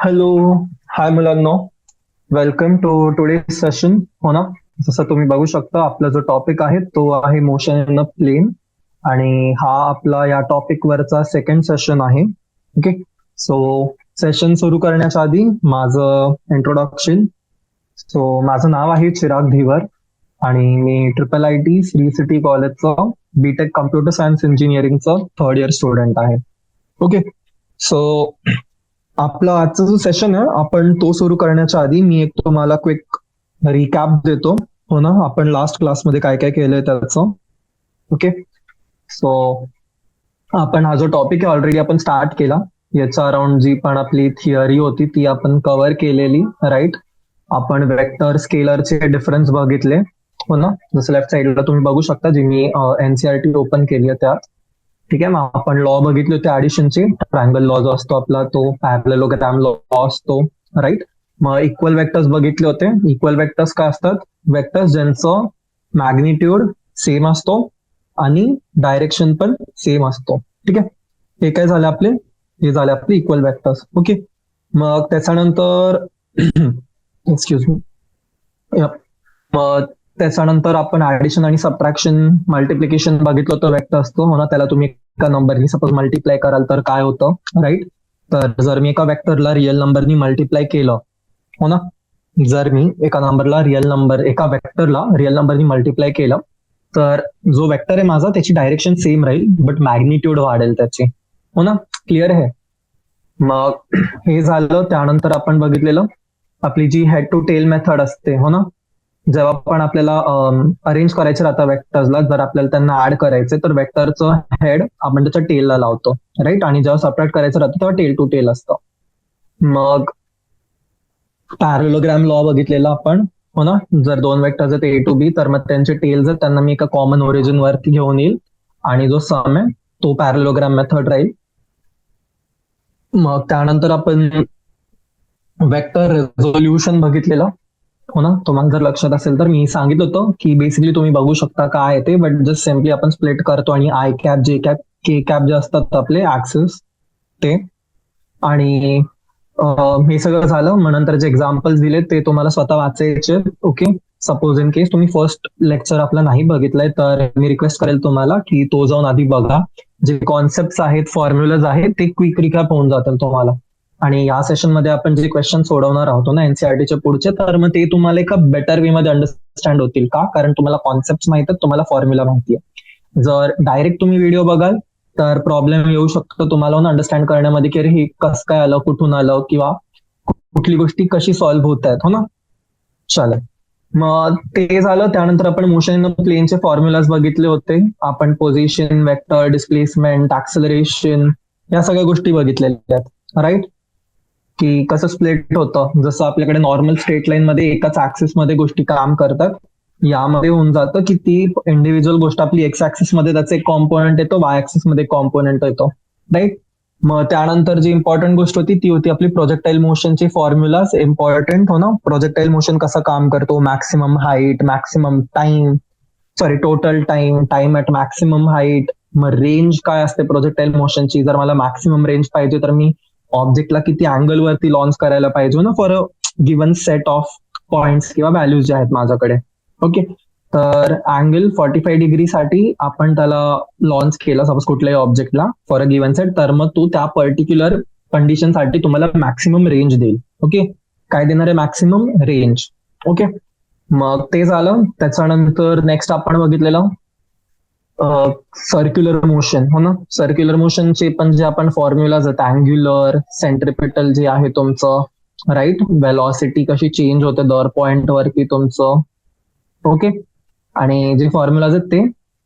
Hello. Hi मुलांनो. Welcome to today session. हो ना. जसं तुम्ही बघू शकता आपला जो टॉपिक आहे तो आहे मोशन इन अ प्लेन. आणि हा आपला या टॉपिक वरचा सेकंड सेशन आहे. ओके. सो सेशन सुरू करण्याच्या आधी माझं इंट्रोडक्शन. सो माझं नाव आहे चिराग धीवर आणि मी IIIT श्री सिटी कॉलेजचं बीटेक कम्प्युटर सायन्स इंजिनिअरिंगचं थर्ड इयर स्टुडंट आहे. ओके. सो आपला आजचा जो सेशन आहे आपण तो सुरू करण्याच्या आधी मी एक तुम्हाला क्विक रिकॅप देतो. हो ना. आपण लास्ट क्लासमध्ये काय काय केलंय त्याचं. ओके. सो आपण हा जो टॉपिक आहे ऑलरेडी आपण स्टार्ट केला. याच्या अराउंड जी पण आपली थिअरी होती ती आपण कव्हर केलेली. राईट. आपण वेक्टर स्केलरचे डिफरन्स बघितले. हो ना. जसं लेफ्ट साईडला तुम्ही बघू शकता जी मी NCERT ओपन केली आहे त्यात. ठीक आहे. मग आपण लॉ बघितले होते ऍडिशनचे. ट्रायंगल लॉ जो असतो आपला तो पॅरलेलोग्राम लॉ असतो. राईट. मग इक्वल वेक्टर्स बघितले होते. इक्वल वेक्टर्स काय असतात? वेक्टर्स ज्यांचं मॅग्निट्यूड सेम असतो आणि डायरेक्शन पण सेम असतो. ठीक आहे. हे काय झाले आपले? हे झाले आपले इक्वल वेक्टर्स. ओके. मग त्याच्यानंतर एक्सक्यूज मी. मग त्याच्यानंतर आपण ऍडिशन आणि सबट्रॅक्शन मल्टिप्लिकेशन बघितलं होतं. वेक्टर असतो. हो ना. त्याला तुम्ही एका नंबरनी सपोज मल्टिप्लाय कराल तर काय होतं? राईट. तर जर मी एका वेक्टरला रिअल नंबरनी मल्टिप्लाय केलं. हो ना. जर मी एका वेक्टरला रिअल नंबरनी मल्टिप्लाय केलं तर जो वेक्टर आहे माझा त्याची डायरेक्शन सेम राहील बट मॅग्निट्यूड वाढेल त्याची. हो ना. क्लिअर आहे. मग हे झालं. त्यानंतर आपण बघितलेलं आपली जी हेड टू टेल मेथड असते. हो ना. जेव्हा पण आपल्याला अरेंज करायचं राहतं वेक्टर्सला, जर आपल्याला त्यांना ऍड करायचे तर वेक्टरचं हेड आपण त्याच्या टेलला लावतो. राईट. आणि जेव्हा सबट्रॅक्ट करायचं राहतं तेव्हा टेल टू टेल असतं. मग पॅरलोग्राम लॉ बघितलेला आपण. हो ना. जर दोन वेक्टर्स आहेत A to B तर मग त्यांचे टेल जर त्यांना मी एका कॉमन ओरिजिन वरती घेऊन येईल आणि जो सम आहे तो पॅरलोग्राम मेथड राहील. मग त्यानंतर आपण वेक्टर रेझोल्युशन बघितलेलं. हो ना. तुम्हाला जर लक्षात असेल तर मी सांगितलं होतं की बेसिकली तुम्ही बघू शकता काय आहे ते, बट जस्ट सिम्पली आपण स्प्लिट करतो आणि आय कॅप जे कॅप के कॅप जे असतात आपले ऍक्सिस ते. आणि हे सगळं झालं. मग नंतर जे एक्झाम्पल्स दिले ते तुम्हाला स्वतः वाचायचे. ओके. सपोज इन केस तुम्ही फर्स्ट लेक्चर आपला नाही बघितलंय तर मी रिक्वेस्ट करेल तुम्हाला की तो जाऊन आधी बघा. जे कॉन्सेप्ट आहेत फॉर्म्युलाज आहेत ते क्विक रिकॅप होऊन जातील तुम्हाला. आणि या सेशन मध्ये आपण जे क्वेश्चन सोडवणार आहोत ना NCERTचे पुढचे, तर मग ते तुम्हाला एका बेटर वे मध्ये अंडरस्टँड होतील. का? कारण तुम्हाला कॉन्सेप्ट माहित आहेत, तुम्हाला फॉर्म्युला माहिती आहे. जर डायरेक्ट तुम्ही व्हिडिओ बघाल तर प्रॉब्लेम येऊ शकतो तुम्हाला अंडरस्टँड करण्यामध्ये की अरे हे कसं काय आलं, कुठून आलं, किंवा कुठली गोष्टी कशी सॉल्व्ह होत आहेत. हो ना. चालेल. मग ते झालं. त्यानंतर आपण मोशन इन प्लेनचे फॉर्म्युलाज बघितले होते. आपण पोझिशन, वेक्टर, डिस्प्लेसमेंट, ऍक्सलरेशन या सगळ्या गोष्टी बघितलेल्या आहेत. राईट. की कसं स्प्लिट होतं. जसं आपल्याकडे नॉर्मल स्ट्रेट लाईन मध्ये एकाच ऍक्सिस मध्ये गोष्टी काम करतात, यामध्ये होऊन जातं की ती इंडिव्हिज्युअल गोष्ट आपली एक्स ऍक्सिस मध्ये त्याचा एक कॉम्पोनंट येतो, वाय ऍक्सिस मध्ये कॉम्पोनंट येतो. राईट. मग त्यानंतर जी इम्पॉर्टंट गोष्ट होती ती होती आपली प्रोजेक्टाईल मोशनची फॉर्म्युलाज. इम्पॉर्टंट. हो ना. प्रोजेक्टाईल मोशन कसं काम करतो, maximum height, maximum time, sorry total time, time at maximum height. मग रेंज काय असते प्रोजेक्टाईल मोशनची. जर मला मॅक्सिमम रेंज पाहिजे तर मी ऑब्जेक्टला किती अँगल वरती लॉन्च करायला पाहिजे ना for a given set of points किंवा व्हॅल्यूज जे आहेत माझ्याकडे. ओके. तर अँगल 45 डिग्री साठी आपण त्याला लॉन्च केला सपोज कुठल्याही ऑब्जेक्टला फॉर अ गिवन सेट, तर मग तो त्या पर्टिक्युलर कंडिशन साठी तुम्हाला मॅक्सिमम रेंज देईल. ओके. काय देणार आहे? Maximum range. ओके. मग ते झालं. त्याच्यानंतर नेक्स्ट आपण बघितलेलं सर्क्युलर मोशन. हो ना. सर्क्युलर मोशनचे पण जे आपण फॉर्म्युलाज आहेत, अँग्युलर, सेंट्रिपिटल जे आहे तुमचं, राईट, वेलॉसिटी कशी चेंज होते दर पॉइंट वरती तुमचं. ओके. आणि जे फॉर्म्युलाज आहेत ते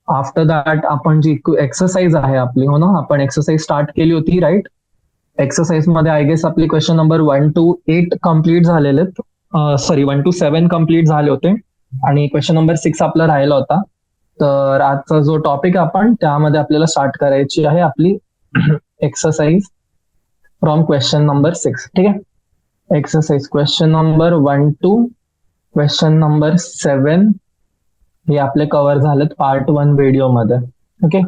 आफ्टर दॅट आपण जी एक्सरसाइज आहे आपली. हो ना. आपण एक्सरसाइज स्टार्ट केली होती. राईट. एक्सरसाइज मध्ये आय गेस आपली क्वेश्चन नंबर 1 to 8 कम्प्लीट झालेले. सॉरी 1 to 7 कम्प्लीट झाले होते आणि क्वेश्चन नंबर 6 आपला राहिला होता. तर आजचा जो टॉपिक आपण त्यामध्ये आपल्याला स्टार्ट करायची आहे आपली एक्सरसाइज फ्रॉम क्वेश्चन नंबर 6. ठीक आहे. Exercise question number 1 to question number 7 हे आपले कव्हर झालेत पार्ट 1 व्हिडिओ मध्ये. ओके.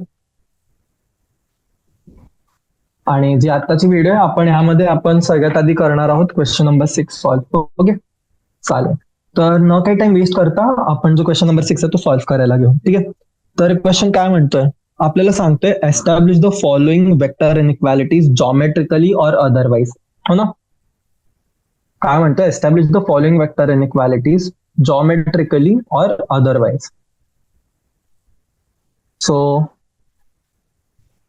आणि जी आताची व्हिडिओ आहे आपण सगळ्यात आधी करणार आहोत क्वेश्चन नंबर 6 सॉल्व्ह. ओके, चालेल. तर न काही टाइम वेस्ट करता आपण जो क्वेश्चन नंबर 6 आहे तो सॉल्व्ह करायला घेऊ. ठीक आहे, तर क्वेश्चन काय म्हणतोय, आपल्याला सांगतोय एस्टॅब्लिश द फॉलोइंग वेक्टर इनइक्वॅलिटीज जॉमेट्रिकली और अदरवाइज. हो ना, काय म्हणतोय, एस्टॅब्लिश द फॉलोइंग वेक्टर इनइक्वॅलिटीज जॉमेट्रिकली और अदरवाइज. सो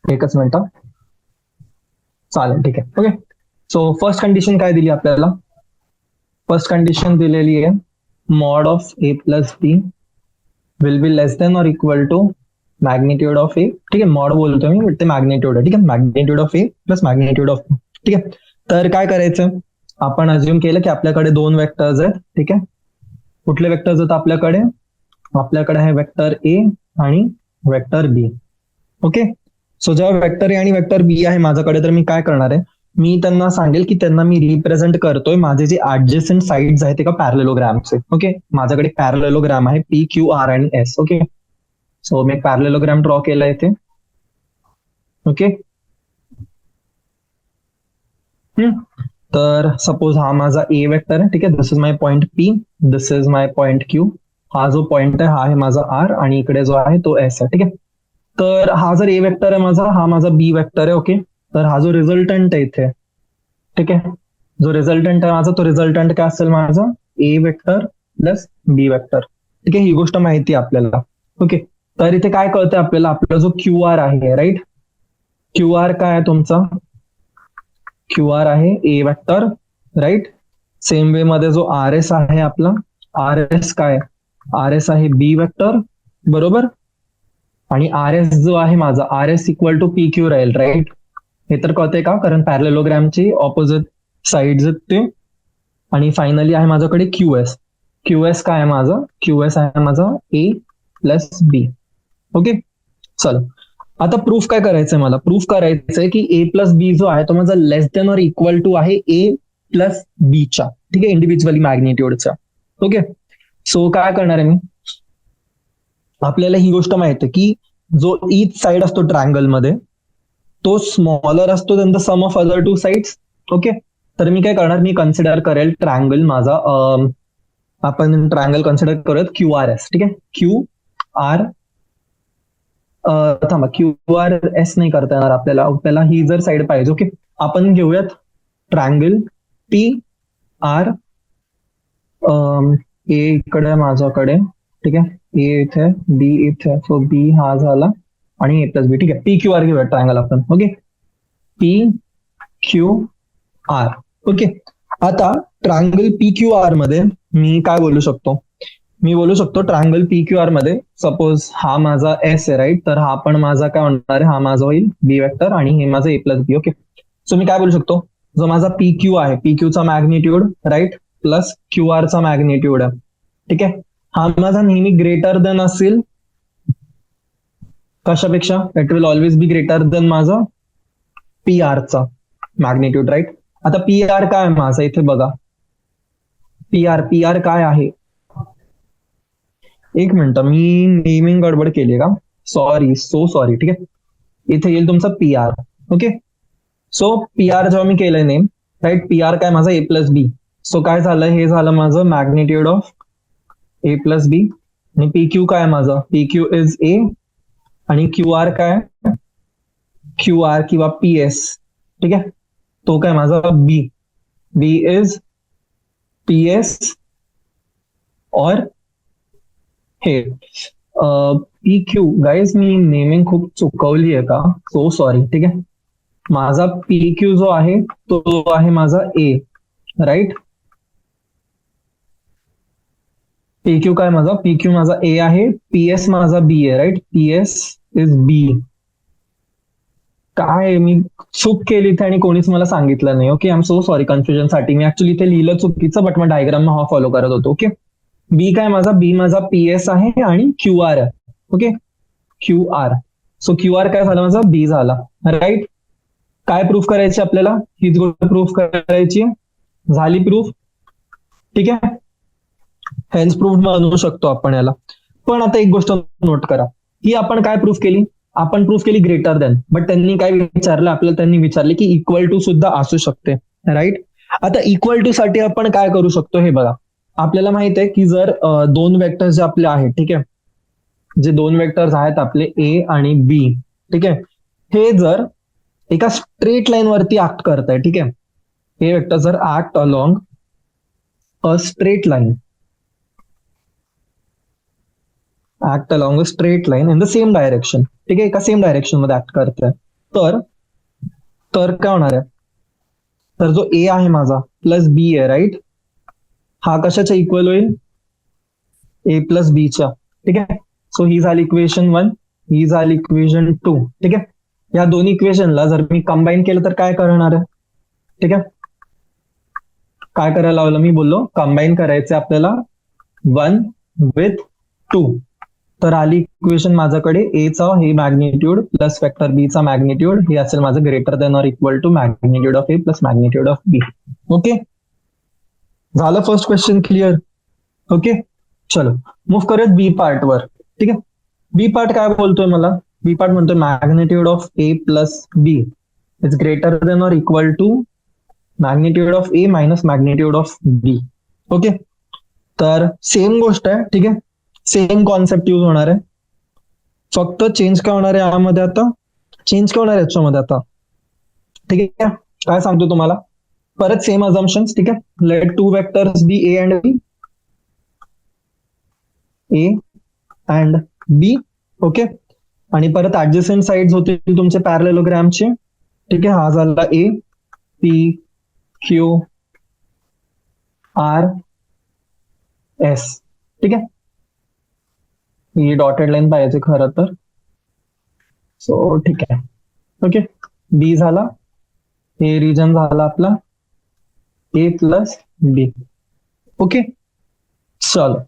एकच मिनिट, चालेल, ठीक आहे. ओके, सो फर्स्ट कंडिशन काय दिली आपल्याला, फर्स्ट कंडिशन दिलेली आहे mod of A plus B will be less than और equal to magnitude of A. ठीक आहे, मॉड बोलतोय मी, ते मॅग्निट्यूड आहे. ठीक आहे, magnitude of A plus magnitude of B. ठीक आहे, तर काय करायचं, आपण अज्युम केलं की आपल्याकडे दोन वेक्टर्स आहेत. ठीक आहे, कुठले वेक्टर्स आहेत आपल्याकडे आहे वेक्टर ए आणि वेक्टर बी. ओके, सो जेव्हा वेक्टर ए आणि वेक्टर बी आहे माझ्याकडे, तर मी काय करणार आहे, मी त्यांना सांगेल की त्यांना मी रिप्रेझेंट करतोय माझे जे ऍडजस्टंट साइड्स आहेत एका पॅरलेलोग्रामचे. ओके, माझ्याकडे पॅरलेलोग्राम आहे पी क्यू आर आणि एस. ओके, सो मी पॅरलेलोग्राम ड्रॉ केला इथे. ओके, तर सपोज हा माझा ए वेक्टर आहे. ठीक आहे, this is my point P, this is my point Q. हा जो पॉइंट आहे हा आहे माझा आर आणि इकडे जो आहे तो एस आहे. ठीक आहे, तर हा जर ए वेक्टर आहे माझा, हा माझा बी वेक्टर आहे. ओके, तर हा जो रिझल्टंट आहे इथे, ठीक आहे, जो रिझल्टंट आहे माझा, तो रिझल्टंट काय असेल माझा, ए वेक्टर प्लस बी वेक्टर. ठीक आहे, ही गोष्ट माहिती आहे आपल्याला. ओके, तर इथे काय कळतंय आपल्याला, आपला जो क्यू आर आहे, राईट, क्यू आर काय आहे तुमचा, क्यू आर आहे ए वेक्टर, राईट. सेम वे मध्ये जो आर एस आहे आपला, आर एस काय, आर एस आहे बी वेक्टर, बरोबर. आणि आर एस जो आहे माझा, R S equal to P Q राहील, राईट. हे तर कळतंय का, कारण पॅरलेलोग्रामची ऑपोजिट साइड्स आहेत ते. आणि फायनली आहे माझ्याकडे क्यू एस. क्यू एस काय आहे माझं, क्यू एस आहे माझा ए प्लस बी. ओके, चल आता प्रूफ काय करायचंय, मला प्रूफ करायचंय की ए प्लस बी जो आहे तो माझा लेस देन और इक्वल टू आहे ए प्लस बीच्या. ठीक आहे, इंडिव्हिज्युअली मॅग्निट्यूडच्या. ओके, सो काय करणार आहे मी, आपल्याला ही गोष्ट माहिती आहे की जो ईच साइड असतो ट्रायंगल मध्ये तो स्मॉलर असतो than the sum of other two sides. Okay, तर मी काय करणार, मी कन्सिडर करेल ट्रायंगल माझा, आपण ट्रायंगल कन्सिडर करूयात क्यू आर एस. ठीक आहे, क्यू आर, थांबा, क्यू आर एस नाही करता येणार आपल्याला ही जर साइड पाहिजे. ओके, आपण घेऊयात ट्रायंगल पी आर, ए इकडे माझ्याकडे. ठीक आहे, ए इथे, बी इथे, सो बी हा झाला आणि ए प्लस बी. ठीक आहे, पी क्यू आर घेऊयात ट्रायंगल आपण. Okay, P Q R. Okay, आता ट्रायंगल पी क्यू आर मध्ये मी काय बोलू शकतो, मी बोलू शकतो ट्रायंगल पी क्यू आर मध्ये सपोज हा माझा एस आहे, राईट, तर हा पण माझा काय होणार आहे, हा माझा होईल बी वेक्टर आणि हे माझं A plus B. Okay, so मी काय बोलू शकतो, जो माझा पी क्यू आहे, पी क्यूचा मॅग्निट्यूड, राईट, प्लस क्यू आरचा मॅग्निट्यूड आहे. ठीक आहे, हा माझा नेहमी ग्रेटर देन असेल कशापेक्षा, it will always be greater than माझा पी आरचा मॅग्निट्यूड, राईट. आता पी आर काय आहे माझा, इथे बघा, पी आर काय आहे, एक मिनिट, मी नेमिंग गडबड केली का, सॉरी, सो सॉरी. ठीक आहे, इथे येईल तुमचा P R. Okay, so P R जेव्हा मी केलंय नेम, राईट, पी आर काय माझा ए प्लस बी. सो काय झालं, हे झालं माझं मॅग्निट्यूड ऑफ ए प्लस बी. आणि पी क्यू काय माझं, पी क्यू इज ए आणि क्यू आर काय, क्यू आर किंवा पी एस. ठीक आहे, तो काय माझा बी, बी इज पी एस और हे पी क्यू. गाईज मी नेमिंग खूप चुकवली आहे का, सो सॉरी. ठीक आहे, माझा पी क्यू जो आहे तो आहे माझा ए, राईट. पी क्यू काय माझा, पी क्यू माझा ए आहे, पी एस माझा बी आहे, राईट, पी एस इज बी. काय मी चूक केली इथे आणि कोणीच मला सांगितलं नाही. Okay, I am so sorry confusion साठी. मी ऍक्च्युली इथे लिहिलं चुकीचं, बट मग डायग्राम हा फॉलो करत होतो. ओके, बी काय माझा, बी माझा पी एस आहे आणि क्यू आर आहे. Okay, Q R, so Q R काय झाला माझा, बी झाला, राईट. काय प्रूफ करायची आपल्याला, हीच गोष्ट प्रूफ करायची, झाली प्रूफ. ठीक आहे, हेन्स प्रूफ म्हणू शकतो आपण याला. पण आता एक गोष्ट नोट करा, ही आपण काय प्रूफ केली, आपण प्रूफ केली ग्रेटर दॅन, बट त्यांनी काय विचारलं आपल्याला, त्यांनी विचारले की इक्वल टू सुद्धा असू शकते, राईट. आता इक्वल टू साठी आपण काय करू शकतो हे बघा. आपल्याला माहित आहे की जर दोन वेक्टर जे आपले आहेत, ठीक आहे, जे दोन वेक्टर्स आहेत आपले ए आणि बी, ठीक आहे, हे जर एका स्ट्रेट लाईन वरती ऍक्ट करत आहे, ठीक आहे, हे वेक्टर जर act along a straight line, act along a straight line in the same direction, ठीक आहे, एका सेम डायरेक्शन मध्ये ऍक्ट करत आहे, तर काय होणार आहे, तर जो ए आहे माझा प्लस बी आहे, राईट, हा कशाच्या इक्वल होईल, ए प्लस बीच्या, ठीक आहे. सो ही झाली इक्वेशन 1, ही झाली इक्वेशन 2, ठीक आहे. या दोन्ही इक्वेशनला जर मी कंबाईन केलं तर काय करणार आहे, ठीक आहे, काय करायला लावलं, मी बोललो कंबाईन करायचं आपल्याला 1 विथ 2, तर आली इक्वेशन माझ्याकडे एचा हे मॅग्निट्यूड प्लस वेक्टर बी चा मॅग्निट्यूड, हे असेल माझं greater than or equal to magnitude of A plus magnitude of B. Okay, झालं फर्स्ट क्वेश्चन क्लिअर. ओके, चलो मूव्ह करूयात बी पार्ट वर, ठीक आहे. बी पार्ट काय बोलतोय मला, बी पार्ट म्हणतोय magnitude of A plus B is greater than or equal to magnitude of A minus magnitude of B. Okay, तर सेम गोष्ट आहे, ठीक आहे, सेम कॉन्सेप्ट यूज होणार आहे, फक्त चेंज काय होणार आहे यामध्ये, आता चेंज काय होणार आहे याच्यामध्ये आता, ठीक आहे. काय सांगतो तुम्हाला, परत सेम अझम्पशन्स, ठीक आहे. Let two vectors be A and B, A and B, okay, आणि परत ऍडजस्टंट साइड्स होतील तुमचे पॅरलेलोग्रामचे, ठीक आहे. हा झाला A P Q R S, ठीक आहे. ही डॉटेड लाईन पाहिजे खरं तर, सो ठीक आहे. ओके, बी झाला, हे रिजन झाला आपला ए प्लस बी. ओके, चलो.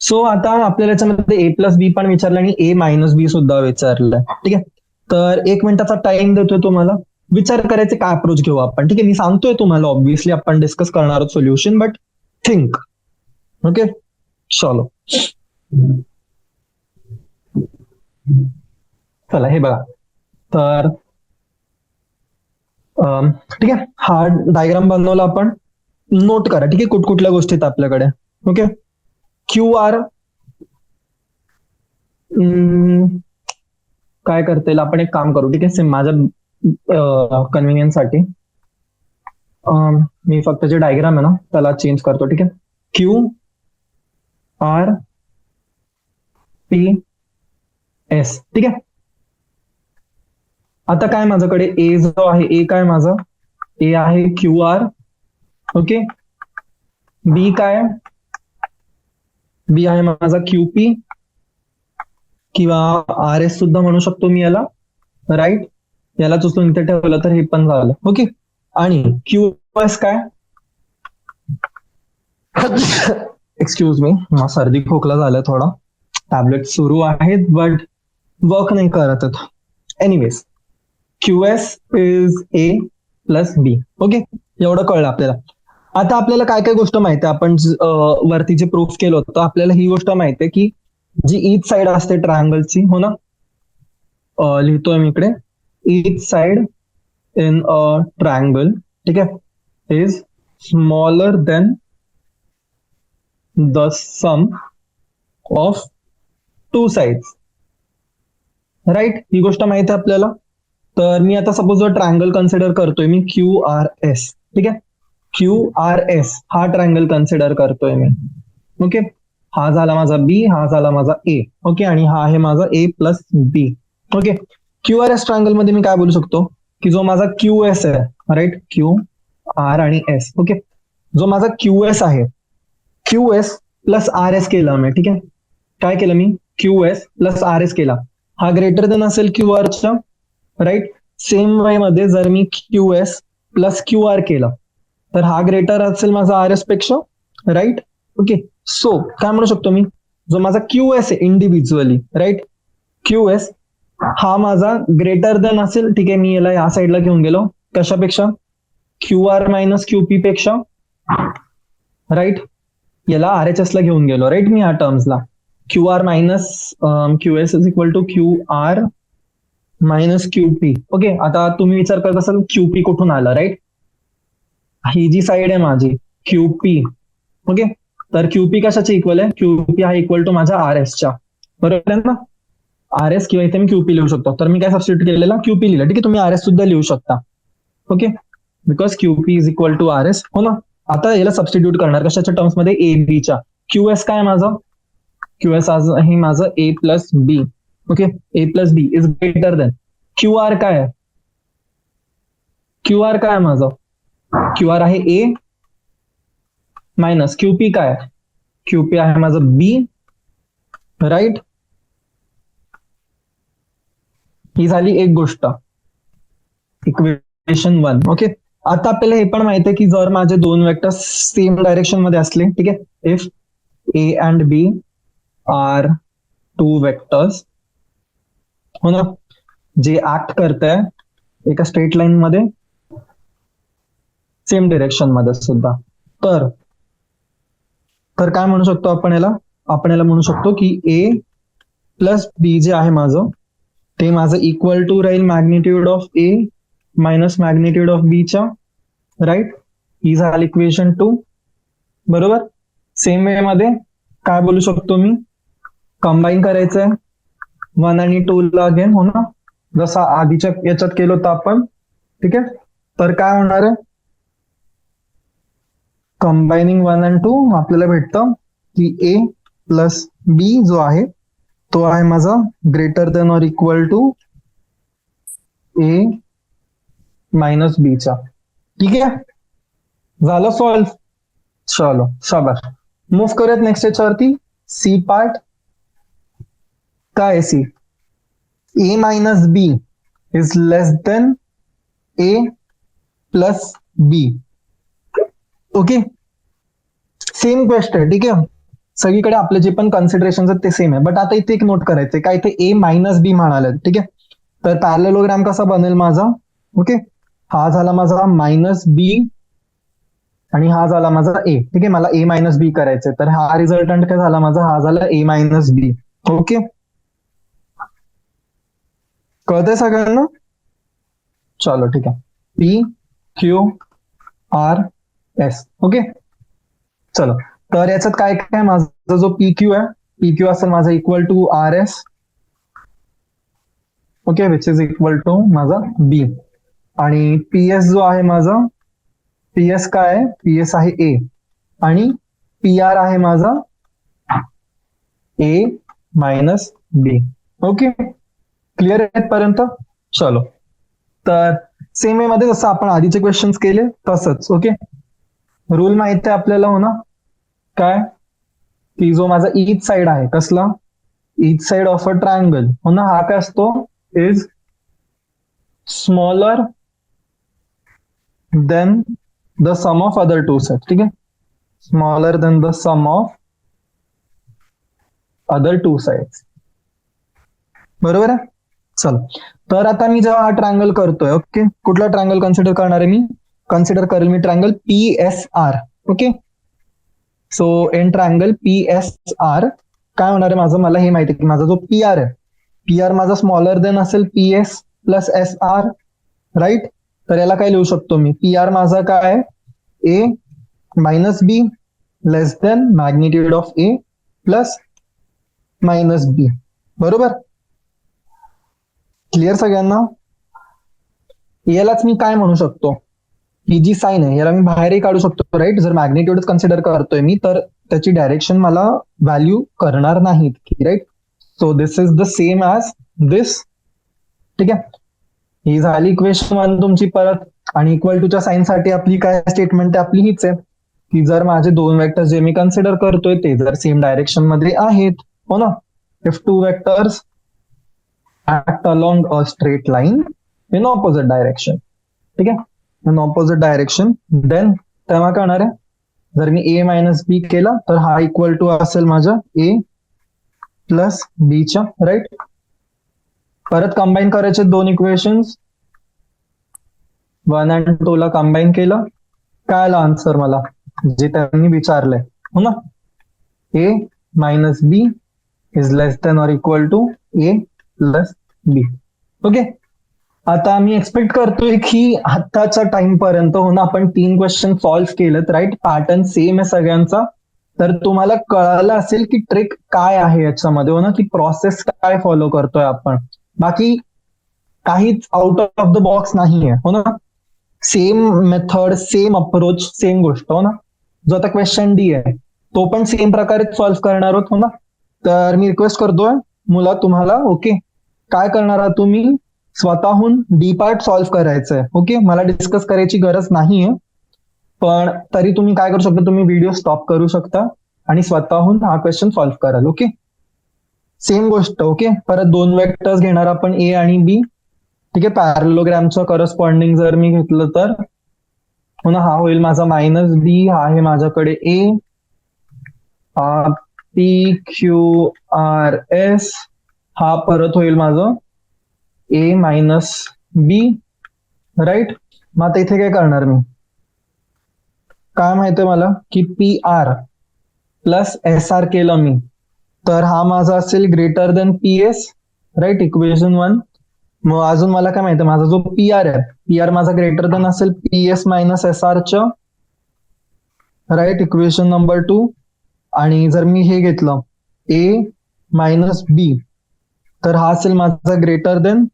सो आता आपल्याला याच्यामध्ये ए प्लस बी पण विचारलं आणि ए मायनस बी सुद्धा विचारलं, ठीक आहे. तर 1 मिनिटाचा टाइम देतोय तुम्हाला, विचार करायचे काय अप्रोच घेऊ आपण, ठीक आहे. मी सांगतोय तुम्हाला, ऑब्व्हियसली आपण डिस्कस करणार आहोत सोल्युशन, बट थिंक. ओके, चलो. चला हे बघा, तर ठीक आहे, हा डायग्राम बनवला आपण, नोट करा, ठीक आहे, कुठल्या गोष्टी आहेत आपल्याकडे. ओके, क्यू आर काय करता येईल, आपण एक काम करू, ठीक आहे, माझ्या कन्व्हिनियन्स साठी मी फक्त जे डायग्राम आहे ना त्याला चेंज करतो, ठीक आहे. क्यू आर पी एस, ठीक आहे. आता काय माझ्याकडे ए जो आहे, ए काय माझा, ए आहे क्यू आर, ओके. बी काय, बी आहे माझा क्यू पी किंवा आर एस सुद्धा म्हणू शकतो मी याला, राईट. यालाच उचलून इथे ठेवलं तर हे पण झालं, ओके. आणि क्यू एस काय, एक्सक्यूज मी, सर्दी खोकला झाला थोडा, टॅबलेट सुरू आहेत बट वर्क नाही करत आहेत. Anyways, Q S is A plus B, okay, एवढं कळलं आपल्याला. आता आपल्याला काय काय गोष्ट माहिती आहे, आपण वरती जे प्रूफ केलं होतं, आपल्याला ही गोष्ट माहिती आहे की जी ईच साइड असते ट्रायंगलची, हो ना, लिहितोय मी इकडे, each side in a triangle, ठीक आहे, is smaller than the sum of two sides, right. ही गोष्ट माहिती आहे आपल्याला. तर मी आता सपोज ट्रायंगल कन्सिडर करतोय मी क्यू आर एस, ठीक आहे, क्यू आर एस हा ट्रायंगल कन्सिडर करतोय मी, ओके. हा झाला माझा बी, हा झाला माझा ए, ओके, आणि हा आहे माझा A plus B, okay. Q R S triangle मध्ये मी काय बोलू शकतो की जो माझा क्यू एस आहे, राईट, क्यू आर आणि एस, ओके, जो माझा क्यू एस आहे, Q S plus R S केला मी, ठीक आहे. काय केलं मी, Q S plus R S केला, हा ग्रेटर देन असेल क्यू आरच्या, राईट. सेम वे मध्ये जर मी Q S plus Q R केला तर हा ग्रेटर असेल माझा आर एस पेक्षा, राईट. ओके, सो काय म्हणू शकतो मी, जो माझा क्यू एस आहे इंडिव्हिज्युअली, राईट, क्यू एस हा माझा ग्रेटर देन असेल, ठीक आहे. मी याला या साईडला घेऊन गेलो, कशापेक्षा, Q R minus Q P पेक्षा, राईट. याला आर एच एस ला घेऊन गेलो, राईट, मी या टर्म्सला, Q R minus Q S is equal to Q R minus QP. Okay, आता तुम्ही विचार करत असाल क्यूपी कुठून आला, राईट? ही जी साईड आहे माझी क्यूपी. ओके, तर क्यूपी कशाची इक्वल आहे? क्यूपी हा इक्वल टू माझ्या आर एसच्या, बरोबर आहे ना? आर एस किंवा इथे मी क्यूपी लिहू शकतो. तर मी काय सबस्टिट्यूट केलेला? क्यूपी लिहिलं. ठीक आहे, तुम्ही आर एस सुद्धा लिहू शकता. Okay, because Q P is equal to R S, हो ना? आता याला सबस्टिट्यूट करणार कशाच्या टर्म्स मध्ये? ए बीच्या. क्यू एस काय माझं? क्यू एस आज आहे माझं A plus B. Okay, A plus B is greater than Q R. काय आहे क्यू आर? काय आहे माझं? क्यू आर आहे ए मायनस क्यूपी. काय क्यूपी आहे माझं बी, राईट? ही झाली एक गोष्ट, इक्वेशन 1. ओके, आता आपल्याला हे पण माहिती आहे की जर माझे दोन वेक्टर सेम डायरेक्शन मध्ये असले, ठीक आहे, if A and B are two vectors, हो ना, जे ऍक्ट करत आहे एका स्ट्रेट लाईन मध्ये सेम डिरेक्शन मध्ये सुद्धा, तर तर काय म्हणू शकतो आपण याला? आपण याला म्हणू शकतो की ए प्लस बी जे आहे माझं, ते माझं इक्वल टू राहील magnitude of A minus magnitude of बीच्या, राईट? ही झाली इक्वेशन 2, बरोबर? सेम वे मध्ये काय बोलू शकतो मी? कंबाईन करायचंय 1 आणि 2 ला अगेन, हो ना, जसा आधीच्या याच्यात केलं होतं आपण. ठीक आहे, तर काय होणार आहे? कंबायनिंग 1 आणि 2 आपल्याला भेटतं की ए प्लस बी जो आहे तो आहे माझा ग्रेटर देन और इक्वल टू ए मायनस बीचा. ठीक आहे, झालं सॉल्व. चलो शाबाश. मूव्ह करूयात नेक्स्ट याच्यावरती. C part. काय C? A minus B is less than A plus B. Okay, same question. ठीक आहे, सगळीकडे आपले जे पण कन्सिडरेशन आहेत ते सेम आहे, बट आता इथे एक नोट करायचंय काय, इथे ए मायनस बी म्हणाले. ठीक आहे, तर पॅरलेलोग्राम कसा बनेल माझा? ओके, हा झाला माझा मायनस बी आणि हा झाला माझा ए. ठीक आहे, मला ए मायनस बी करायचंय, तर हा रिझल्टंट काय झाला माझा? हा झाला ए मायनस बी. ओके, कळतंय सगळ्यांना? चलो ठीक आहे, P Q R S. Okay, चलो, तर याच्यात काय काय? माझा जो पी क्यू आहे, पी क्यू असेल माझा equal to R S. Okay, which is equal to माझा बी. आणि पी एस जो आहे माझा, पी एस काय आहे? पी एस आहे ए आणि पी आर आहे माझा ए मायनस बी. ओके, क्लिअर आहे पर्यंत? चलो, तर सेम वे मध्ये जसं आपण आधीचे क्वेश्चन्स केले तसंच. ओके, रूल माहिती आहे आपल्याला, हो ना? काय की जो माझा ईच साइड आहे, कसला? Each side of a triangle, हो ना, हा काय असतो? Is smaller than the sum of other two side. ठीक आहे, smaller than the sum of other two sides, बरोबर आहे? चल, तर आता मी जेव्हा हा ट्रायंगल करतोय, ओके, कुठला ट्रायंगल कन्सिडर करणार आहे मी? कन्सिडर करेल मी triangle P S R. Okay, so in triangle P S R काय होणार आहे माझं? मला हे माहिती आहे की माझा जो पी आर आहे, पी आर माझा स्मॉलर देन असेल P S plus S R, right? तर याला काय लिहू शकतो मी? पी आर माझा काय आहे? A minus B less than magnitude of A plus minus B, बरोबर? क्लिअर सगळ्यांना? यालाच मी काय म्हणू शकतो? ही जी साईन आहे याला मी बाहेरही काढू शकतो, राईट? जर मॅग्निट्यूड कन्सिडर करतोय मी तर त्याची डायरेक्शन मला व्हॅल्यू करणार नाहीत, right? So this is the same as this. ठीक आहे, ही झाली इक्वेशन 1 तुमची परत. आणि इक्वल टूच्या साईन साठी आपली काय स्टेटमेंट आहे? आपली हीच आहे की जर माझे दोन वेक्टर्स जे मी कन्सिडर करतोय ते जर सेम डायरेक्शन मध्ये आहेत, हो ना, if two vectors act along a straight line in opposite direction. ठीक आहे, in opposite direction, then तेव्हा काय होणार आहे? जर मी ए मायनस बी केला तर हा इक्वल टू असेल माझा ए प्लस बीच्या, राईट? परत कंबाईन करायचे दोन इक्वेशन्स, 1 आणि 2 ला कंबाईन केलं, काय आला आन्सर मला जे त्यांनी विचारलंय, हो ना? A minus B is less than और equal to A plus B. Okay, आता मी एक्सपेक्ट करतोय की आत्ताच्या टाइम पर्यंत हो ना आपण 3 क्वेश्चन सॉल्व्ह केलेत, राईट? पॅटर्न सेम आहे सगळ्यांचा. तर तुम्हाला कळालं असेल की ट्रिक काय आहे याच्यामध्ये, हो ना, की प्रोसेस काय फॉलो करतोय आपण. बाकी काहीच आउट ऑफ द बॉक्स नाहीये, हो ना. Same method, same approach, same गोष्ट, हो ना. जो आता क्वेश्चन डी आहे तो पण सेम प्रकारे सॉल्व्ह करणार आहोत, हो ना. तर मी रिक्वेस्ट करतोय मुला तुम्हाला, ओके, काय करणार आहात तुम्ही, स्वतःहून डी पार्ट सॉल्व्ह करायचंय. ओके, मला डिस्कस करायची गरज नाहीये, पण तरी तुम्ही काय करू शकता, तुम्ही व्हिडिओ स्टॉप करू शकता आणि स्वतःहून हा क्वेश्चन सॉल्व्ह कराल. ओके, सेम गोष्ट. ओके, परत 2 वेक्टर्स घेणार आपण, ए आणि बी. ठीक आहे, पॅरलोग्रामचं करस्पॉन्डिंग जर मी घेतलं तर हो ना, हा होईल माझा मायनस बी, हा आहे माझ्याकडे ए, पी क्यू आर एस, हा परत होईल माझं ए मायनस बी, राईट. मग आता इथे काय करणार मी, काय माहितीये मला की P R plus S R केलं मी, तर हा माझा असेल greater than P S, right, equation 1. मग अजून मला काय माहिती, माझा जो पी आर आहे, पी आर माझा ग्रेटर देन असेल पी एस मायनस एस आरच्या, राईट, इक्वेशन नंबर 2. आणि जर मी हे घेतलं ए मायनस बी, तर हा असेल माझा ग्रेटर देन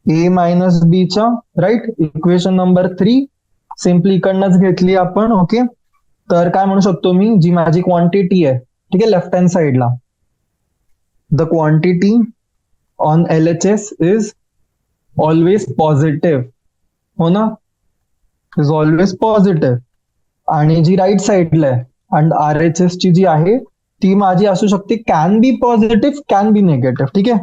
ए मायनस बीच्या, राईट, इक्वेशन नंबर 3. सिम्पली इकडनंच घेतली आपण. ओके, तर काय म्हणू शकतो मी, जी माझी क्वांटिटी आहे, ठीक आहे, लेफ्ट हँड साइडला, the quantity on L H S is always positive, हो ना, इज ऑलवेज पॉझिटिव्ह. आणि जी राईट साइडला आहे आणि आर एच एस ची जी आहे ती माझी असू शकते can be positive, can be negative. ठीक आहे,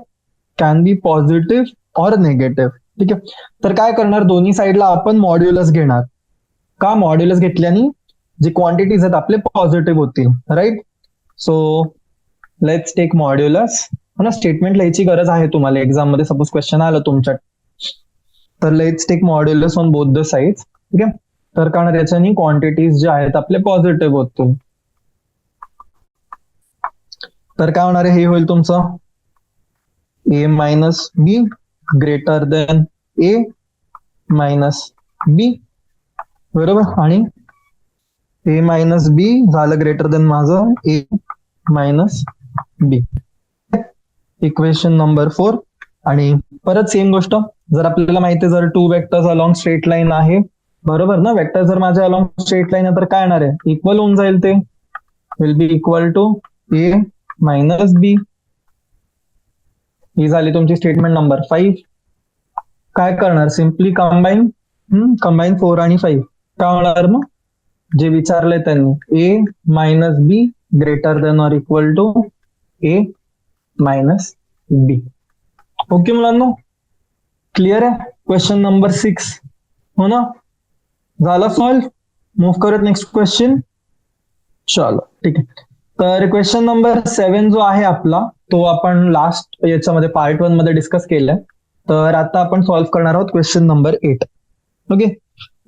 can be positive or negative. ठीक आहे, तर काय करणार, दोन्ही साइडला आपण मॉड्युलस घेणार. का, मॉड्युलस घेतल्याने जे क्वांटिटीज आहेत आपले पॉझिटिव्ह होतील, right. So let's take modulus, हो ना. स्टेटमेंट लिहायची गरज आहे तुम्हाला एक्झाम मध्ये, सपोज क्वेश्चन आलं तुमच्या, तर let's take modulus on both the sides. ठीक आहे, तर कारण त्याच्याने क्वांटिटीज जे आहेत आपले पॉझिटिव्ह होतील. तर काय होणार आहे, हे होईल तुमचं A minus B greater than A minus B, बरोबर. आणि ए मायनस बी झालं ग्रेटर देन माझं A minus B, equation number 4. आणि परत सेम गोष्ट, जर आपल्याला माहिती आहे जर 2 वेक्टर्स अलॉंग स्ट्रेट लाईन आहे, बरोबर ना, वेक्टर जर माझ्या अलॉंग स्ट्रेट लाईन आहे तर काय येणार आहे, इक्वल होऊन जाईल, ते will be equal to A minus B. ही झाली तुमची स्टेटमेंट नंबर 5. काय करणार, सिम्पली कंबाईन, कंबाईन 4 आणि 5. काय होणार मग, जे विचारलंय त्यांनी, A minus B greater than or equal to A minus B. Okay मुलांनो, क्लिअर आहे. क्वेश्चन नंबर 6, हो ना, झाला सॉल्व्ह. मूव्ह करत नेक्स्ट क्वेश्चन. चलो ठीक आहे, तर क्वेश्चन नंबर 7 जो आहे आपला, तो आपण लास्ट याच्यामध्ये पार्ट 1 मध्ये डिस्कस केलाय. तर आता आपण सॉल्व्ह करणार आहोत क्वेश्चन नंबर 8. ओके,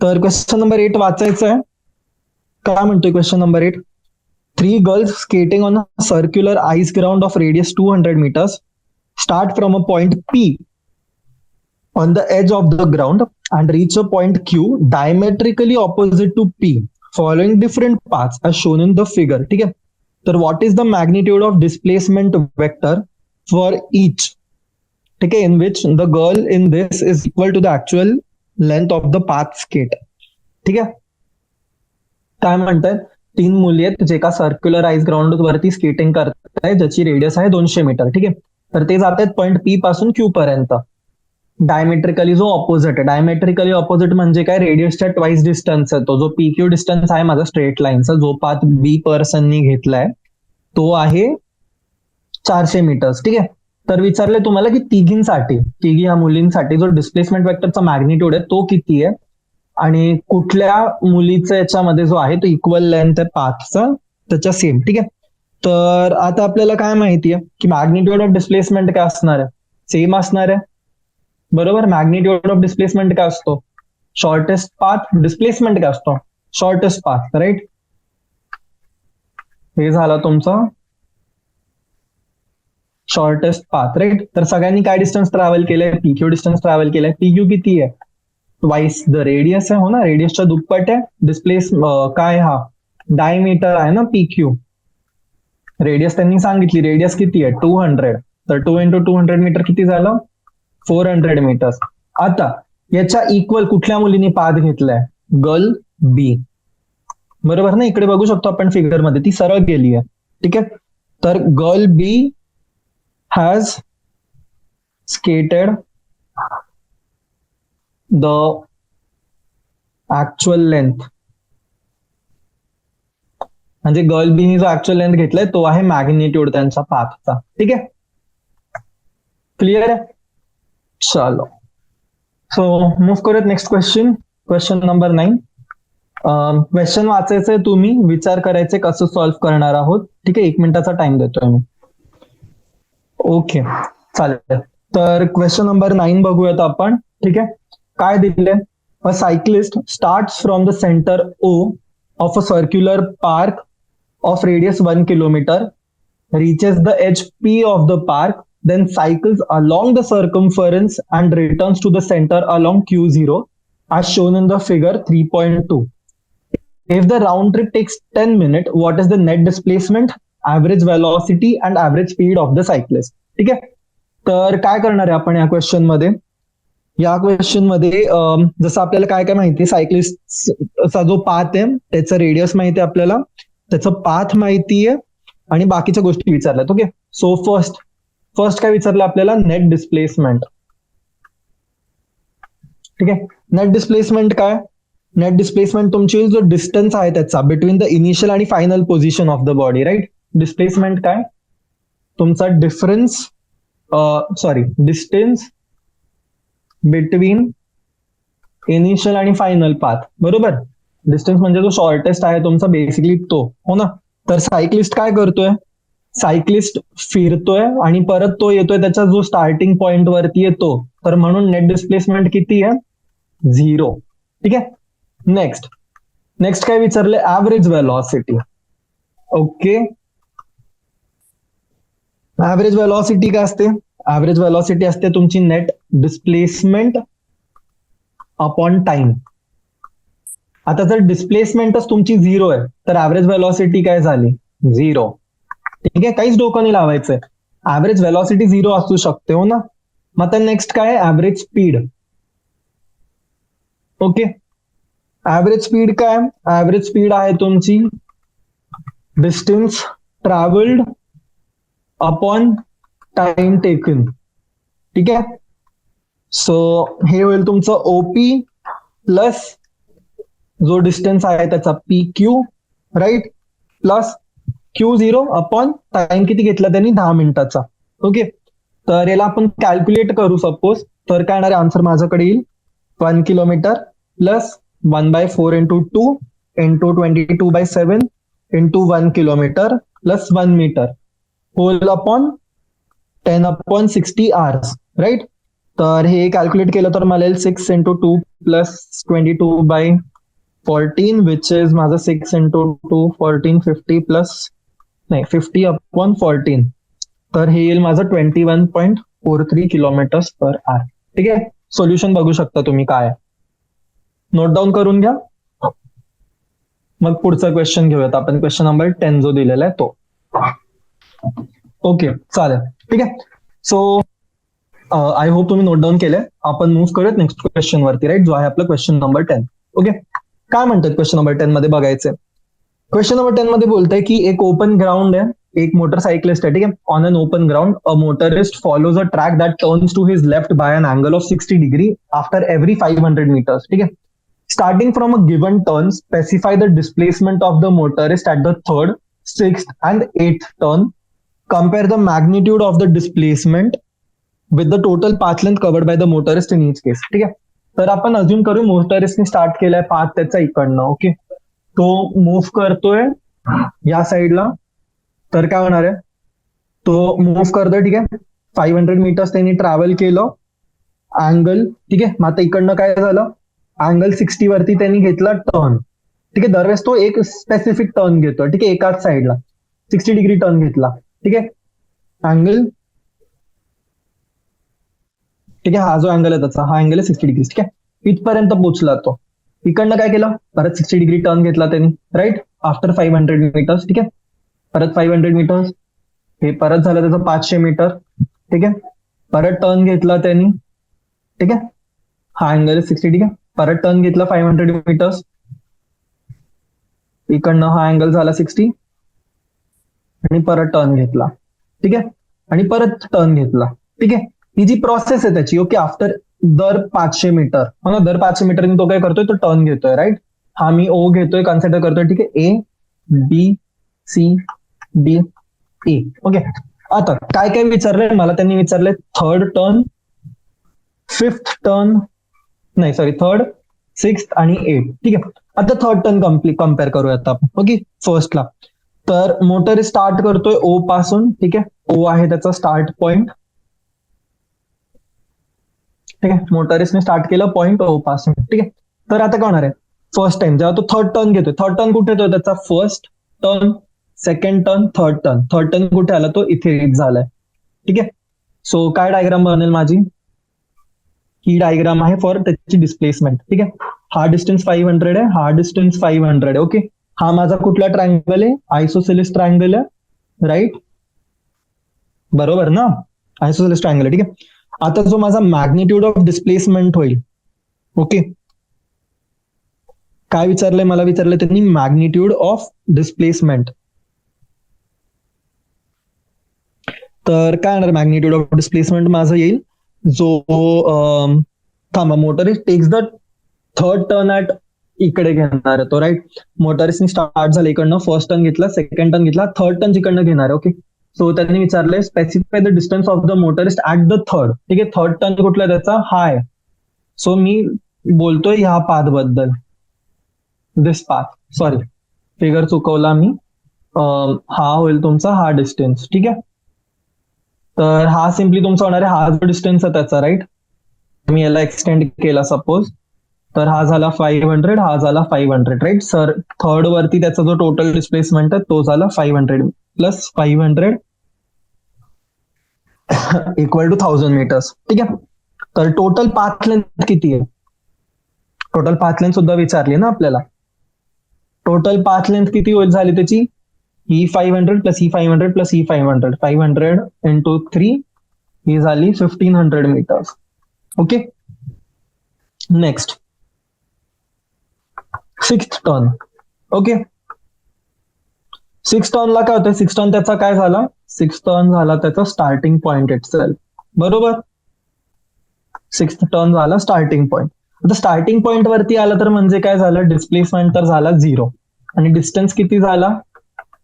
तर क्वेश्चन नंबर 8 वाचायचं आहे. काय म्हणतोय question number 8, 3 girls skating on a circular ice ground of radius 200 meters start from a point P on the edge of the ground and reach a point Q diametrically opposite to P following different paths as shown in the figure. ठीक आहे, तर what is the magnitude of displacement vector for each, ठीक आहे, in which the girl in this is equal to the actual length of the path skate. ठीक आहे, काय म्हणतात, 3 मुली आहेत जे एका सर्क्युलर आईस ग्राउंड वरती स्केटिंग करतायत, ज्याची रेडियस आहे 200 मीटर. ठीक आहे, तर ते जात आहेत पॉईंट पी पासून क्यू पर्यंत. डायमेट्रिकली जो ऑपोजिट आहे, डायमेट्रिकली ऑपोजिट म्हणजे काय, रेडियसच्या ट्वाइस डिस्टन्स आहे तो, जो पी क्यू डिस्टन्स आहे माझा स्ट्रेट लाईनचा, जो पाथ बी पर्सननी घेतलाय तो आहे 400 मीटर्स. ठीक आहे, तर विचारले तुम्हाला की तिघी ह्या मुलींसाठी जो डिस्प्लेसमेंट वेक्टरचा मॅग्निट्यूड आहे तो किती आहे आणि कुठल्या मुलीचा याच्यामध्ये जो आहे तो इक्वल लेंथ आहे पाथचा त्याच्या सेम. ठीक आहे, तर आता आपल्याला काय माहितीये की मॅग्निट्यूड ऑफ डिस्प्लेसमेंट काय असणार आहे, सेम असणार आहे, बरोबर. मॅग्निट्यूड ऑफ डिस्प्लेसमेंट काय असतो, शॉर्टेस्ट पाथ, डिस्प्लेसमेंट काय असतो, शॉर्टेस्ट पाथ, राईट. हे झाला तुमचा शॉर्टेस्ट पाथ, राईट. तर सगळ्यांनी काय डिस्टन्स ट्रॅव्हल केलंय? पीक्यू डिस्टन्स ट्रॅव्हल केलंय. पीक्यू किती आहे? ट्वाइस द रेडियस आहे, हो ना, रेडियसच्या दुप्पट आहे. डिस्प्लेस काय हा डायमीटर आहे ना पीक्यू. रेडियस त्यांनी सांगितली, रेडियस किती आहे? 200. तर 2 × 200 मीटर किती झालं? 400 मीटर्स. आता याच्या इक्वल कुठल्या मुलीने पाथ घेतलाय? गर्ल बी, बरोबर ना. इकडे बघू शकतो आपण फिगर मध्ये, ती सरळ गेली आहे. ठीक आहे. तर girl B has skated the actual length, म्हणजे गर्ल बीने जो ऍक्च्युअल लेंथ घेतलाय तो आहे मॅग्निट्यूड त्यांच्या पाथचा. ठीक आहे, क्लिअर आहे. चलो, सो मूव्ह करूयात next question. Question number 9. Question वाचायचंय, तुम्ही विचार करायचे कसं सॉल्व्ह करणार आहोत. ठीक आहे, 1 मिनिटाचा टाइम देतोय मी. ओके, चालेल. तर क्वेश्चन नंबर 9 बघूयात आपण. ठीक आहे, काय दिले? A cyclist starts from the centre O of a circular park of radius 1 kilometer, reaches the edge P of the park, then cycles along the circumference and returns to the center along Q0 as shown in the figure 3.2. If the round trip takes 10 minutes, what is the net displacement, average velocity and average speed of the cyclist? ठीक आहे, तर काय करणार आहे आपण या question मध्ये? या क्वेश्चन मध्ये जसं आपल्याला काय काय माहिती, सायक्लिस्टचा जो पाथ आहे त्याचं रेडियस माहिती आहे आपल्याला, त्याचं पाथ माहिती आहे आणि बाकीच्या गोष्टी विचारल्यात. ओके, सो फर्स्ट काय विचारलं आपल्याला? Net displacement. ठीक आहे, नेट डिस्प्लेसमेंट काय? नेट डिस्प्लेसमेंट तुमची जो डिस्टन्स आहे त्याचा बिटवीन द इनिशियल आणि final position of the body, right. Displacement काय? तुमचा डिफरन्स डिस्टन्स बिटवीन इनिशियल आणि फायनल पाथ, बरोबर. डिस्टन्स म्हणजे जो शॉर्टेस्ट आहे तुमचा बेसिकली तो, हो ना. तर सायक्लिस्ट काय करतोय? सायक्लिस्ट फिरतोय आणि परत तो येतोय त्याच्या जो स्टार्टिंग पॉइंट वरती येतो, तर म्हणून नेट डिस्प्लेसमेंट किती आहे? 0. ठीक आहे, नेक्स्ट काय विचारले? Average velocity. Okay, average velocity काय असते? ऍव्हरेज वेलॉसिटी असते तुमची नेट डिस्प्लेसमेंट अपॉन टाइम. आता जर डिस्प्लेसमेंटच तुमची 0 आहे तर ऍव्हरेज वेलॉसिटी काय झाली? 0. ठीक आहे, काहीच डोकं नाही लावायचंय. ऍव्हरेज वेलॉसिटी 0 असू शकते, हो ना. मग आता नेक्स्ट काय? Average speed. Okay, average speed काय? ऍव्हरेज स्पीड आहे तुमची distance travelled upon time taken. ठीक आहे, सो हे होईल तुमचं ओपी प्लस जो डिस्टन्स आहे त्याचा P Q, right, plus Q0 upon time किती घेतला त्यांनी? 10 मिनिटाचा. ओके, तर याला आपण कॅल्क्युलेट करू सपोज. तर काय येणार आहे आन्सर माझ्याकडे येईल? 1 kilometre plus 1/4 × 2 × 22/7 × 1 kilometre plus 1 metre whole upon 10/60 hours, right. तर हे कॅल्क्युलेट केलं तर मला येईल 6 × 2 प्लस 22/14 विच इज माझं 6 × 2 14 50 प्लस 50/14. तर हे येईल माझं 21.43 किलोमीटर्स पर आवर. ठीक आहे, सोल्युशन बघू शकता तुम्ही काय आहे. नोट डाऊन करून घ्या. मग पुढचा क्वेश्चन घेऊयात आपण. क्वेश्चन नंबर 10 जो दिलेला आहे तो. ओके, चालेल. ठीक आहे, सो आय होप तुम्ही नोट डाऊन केले. आपण मूव्ह करूयात नेक्स्ट क्वेश्चन वरती, राईट, जो आहे आपला क्वेश्चन नंबर 10. ओके, काय म्हणतात क्वेश्चन नंबर 10 मध्ये बघायचं. क्वेश्चन नंबर 10 मध्ये बोलतंय की एक ओपन ग्राउंड आहे, एक मोटरसायकलिस्ट आहे. ठीक आहे, on an open ground a motorist follows a track that turns to his left by an angle of 60 degree after every 500 metres. ठीक आहे, starting from a given turn specify the displacement of the motorist at the 3rd, 6th and 8th turn. Compare the magnitude of the displacement with the total path length covered by the motorist in each case. ठीक आहे, तर आपण अजून करू मोटरिस्टने start केलाय path त्याचा इकडनं. Okay, तो मूव्ह करतोय या साईडला. तर काय होणार आहे? तो मूव्ह करतोय. ठीक आहे, 500 मीटर्स त्यांनी ट्रॅव्हल केलं. अँगल, ठीक आहे, मग आता इकडनं काय झालं? अँगल 60 वरती त्यांनी घेतला टर्न. ठीक आहे, दरवेळेस तो एक स्पेसिफिक टर्न घेतोय. ठीक आहे, एकाच साईडला 60 डिग्री टर्न घेतला. ठीक आहे, अँगल ठीक आहे. हा जो अँगल आहे त्याचा, हा अँगल आहे 60 डिग्री. ठीक आहे, इथपर्यंत पोहोचला तो. इकडनं काय केलं, परत 60 डिग्री टर्न घेतला त्यांनी, राईट, आफ्टर 500 मीटर्स. ठीक आहे, परत 500 मीटर्स, हे परत झालं त्याचं 500 मीटर. ठीक आहे, परत टर्न घेतला त्यांनी. ठीक आहे, हा अँगल आहे 60. ठीक आहे, परत टर्न घेतला 500 मीटर्स, इकडनं हा अँगल झाला 60 आणि परत टर्न घेतला. ठीक आहे, आणि परत टर्न घेतला. ठीक आहे, ही जी प्रोसेस आहे त्याची, ओके, आफ्टर दर 500 मीटर, हो ना, दर 500 मीटर तो काय करतोय, तो टर्न घेतोय, राईट. हा मी ओ घेतोय, कन्सिडर करतोय. ठीक आहे, A B C D A. Okay, आता काय काय विचारलंय मला, त्यांनी विचारलंय थर्ड टर्न, फिफ्थ टर्न, नाही सॉरी, थर्ड, सिक्स आणि एट. ठीक आहे, आता थर्ड टर्न कम्पेअर करूयात आपण. ओके, फर्स्टला तर मोटर स्टार्ट करतोय ओ पासून. ठीक आहे, ओ आहे त्याचा स्टार्ट पॉइंट. ठीक आहे, मोटरिस्टने स्टार्ट केलं पॉइंट ओ पासून. ठीक आहे, तर आता काय होणार आहे, फर्स्ट टाइम जेव्हा तो थर्ड टर्न घेतोय, थर्ड टर्न कुठे येतोय त्याचा, first turn, second turn, third turn. Third turn कुठे आला, तो इथे रीच झालाय. ठीक आहे, सो काय डायग्राम बनेल माझी, ही डायग्राम आहे फॉर त्याची डिस्प्लेसमेंट. ठीक आहे, हा डिस्टन्स 500 आहे, हा डिस्टन्स 500 आहे. ओके, हा माझा कुठला ट्रायंगल आहे, आयसोसेलिस ट्रायंगल आहे, राईट, बरोबर ना, आयसोसेलिस ट्रायंगल आहे. ठीक आहे, आता जो माझा मॅग्निट्यूड ऑफ डिस्प्लेसमेंट होईल, ओके, काय विचारलंय मला, विचारलंय त्यांनी मॅग्निट्यूड ऑफ डिस्प्लेसमेंट. तर काय येणार मॅग्निट्यूड ऑफ डिस्प्लेसमेंट माझं येईल, जो थांबा, motor takes the third turn at, इकडे घेणार आहे तो, राईट. मोटरिस्टने स्टार्ट झालं इकडनं, फर्स्ट टर्न घेतला, सेकंड टर्न घेतला, थर्ड टर्न जिकडनं घेणार आहे. ओके, सो त्यांनी विचारलंय specify the distance of the motorist at the third. ठीक आहे, थर्ड टर्न कुठला त्याचा, हा आहे. सो मी बोलतोय ह्या पाथ बद्दल, दिस पाथ, सॉरी फिगर चुकवला मी. हा होईल तुमचा हा डिस्टन्स. ठीक आहे, तर हा सिम्पली तुमचा होणार आहे, हा जो डिस्टन्स आहे त्याचा, राईट, मी याला एक्सटेंड केला सपोज, तर हा झाला 500, हा झाला 500, राईट. सर थर्ड वरती त्याचा जो टोटल डिस्प्लेसमेंट आहे तो झाला 500 प्लस 500 इक्वल टू 1000 मीटर्स. ठीक आहे, तर टोटल पाथ लेंथ किती आहे, टोटल पाथ लेंथ सुद्धा विचारली ना आपल्याला. टोटल पाथ लेंथ किती होईल झाली त्याची, ही 500 प्लस ही 500 प्लस ही 500, 500 इंटू 3, ही झाली 1500 metres. Okay, next sixth turn. Okay, six टर्नला काय होतं, सिक्स टर्न त्याचा काय झाला, सिक्स टर्न झाला त्याचा स्टार्टिंग पॉइंट इटसेल्फ, बरोबर. सिक्स टर्न झाला स्टार्टिंग पॉइंट. आता स्टार्टिंग पॉइंट वरती आला तर म्हणजे काय झालं, डिस्प्लेसमेंट तर झाला 0, आणि डिस्टन्स किती झाला,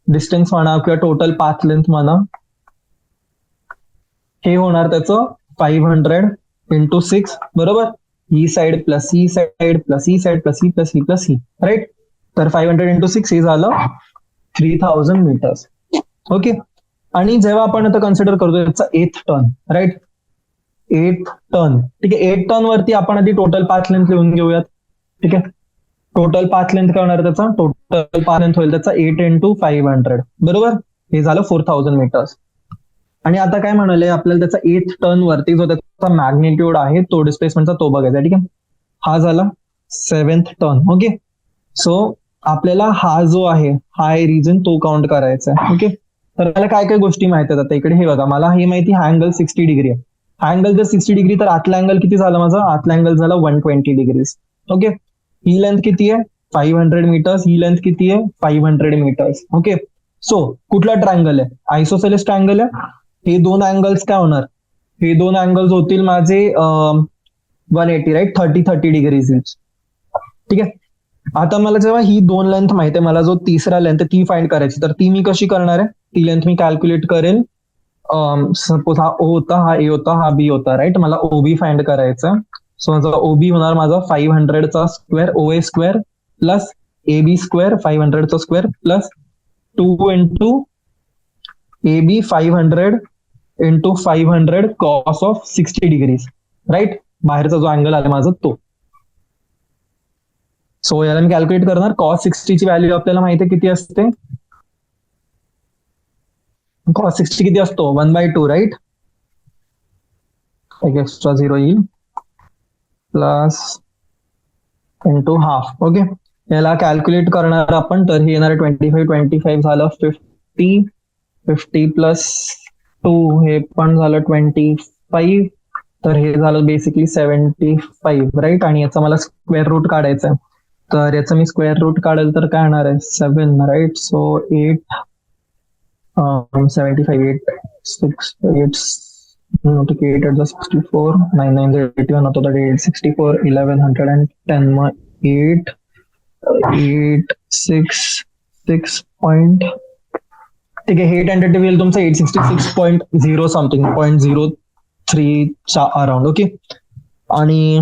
डिस्टन्स म्हणा किंवा टोटल पाथ लेंथ म्हणा, हे होणार त्याचं 500 इंटू 6, बरोबर. ही साइड प्लस ही साइड प्लस ही साइड प्लस ही प्लस ही प्लस ही, राईट. तर 500 इंटू 6 हे झालं 3000 मीटर्स. ओके, आणि जेव्हा आपण आता कन्सिडर करतो त्याचा 8th turn, right, 8th turn. ठीक आहे, 8th टर्न वरती आपण आधी टोटल पाथ लेंथ लिहून घेऊयात. ठीक आहे, टोटल पाथ लेंथ काय होणार त्याचा, टोटल पाथ लेंथ होईल त्याचा 8 इंटू 500, बरोबर. हे झालं 4000 मीटर्स. आणि आता काय म्हणाले आपल्याला, त्याचा 8th टर्न वरती जो त्याचा मॅग्निट्यूड आहे तो डिस्प्लेसमेंटचा तो बघायचा. ठीक आहे, हा झाला 7th टर्न. ओके, सो आपल्याला हा जो आहे, हा रिजन तो काउंट करायचा आहे. ओके, तर मला काय काय गोष्टी माहिती आहेत आता इकडे, हे बघा, मला हे माहिती, हा अँगल 60 डिग्री आहे. हा अँगल जर 60 डिग्री, तर आतला अँगल किती झाला माझा, आतला अँगल झाला 120 डिग्रीज. ओके, ही लेंथ किती आहे 500 मीटर्स, ही लेंथ किती आहे 500 मीटर्स. ओके, सो कुठला ट्रायंगल आहे, आयसोसेलेस ट्रायंगल आहे. हे दोन अँगल्स काय होणार, हे दोन अँगल्स होतील माझे 180, राईट, 30 डिग्रीज इच. ठीक आहे, आता मला जेव्हा ही दोन लेंथ माहिती आहे, मला जो तिसरा लेंथ ती फाइंड करायची, तर ती मी कशी करणार आहे, ती लेंथ मी कॅल्क्युलेट करेल. सपोज हा ओ होता, हा ए होता, हा बी होता, राईट. मला ओबी फाइंड करायचा. सो माझा ओबी होणार माझा 500चा square, O A square plus A B square 500चा square plus 2 into A B 500 into 500 cos of 60 degrees, right. बाहेरचा जो अँगल आला माझा तो. सो याला मी कॅल्क्युलेट करणार, कॉस 60 ची व्हॅल्यू आपल्याला माहिती आहे किती असते, कॉस 60 किती असतो 1/2, राईट. एक एक्स्ट्रा 0 येईल प्लस इंटू हाफ. ओके, याला कॅल्क्युलेट करणार आपण, तर हे येणार 25 झालं 50, 50 प्लस 2 हे पण झालं 25, तर हे झालं बेसिकली 75 राईट. आणि याचा मला स्क्वेअर रूट काढायचं आहे, तर याचं मी स्क्वेअर रूट काढेल तर काय येणार आहे 7 right. So 8 75 8 6 8 okay, 8 at the 64 9 9 81 होता तर 864 1110 मग 8 8 6 6 पॉइंट, ठीक आहे. हे टेंटेटिव्ह येईल तुमचं 866.0 समथिंग 0.03 अराउंड. ओके, आणि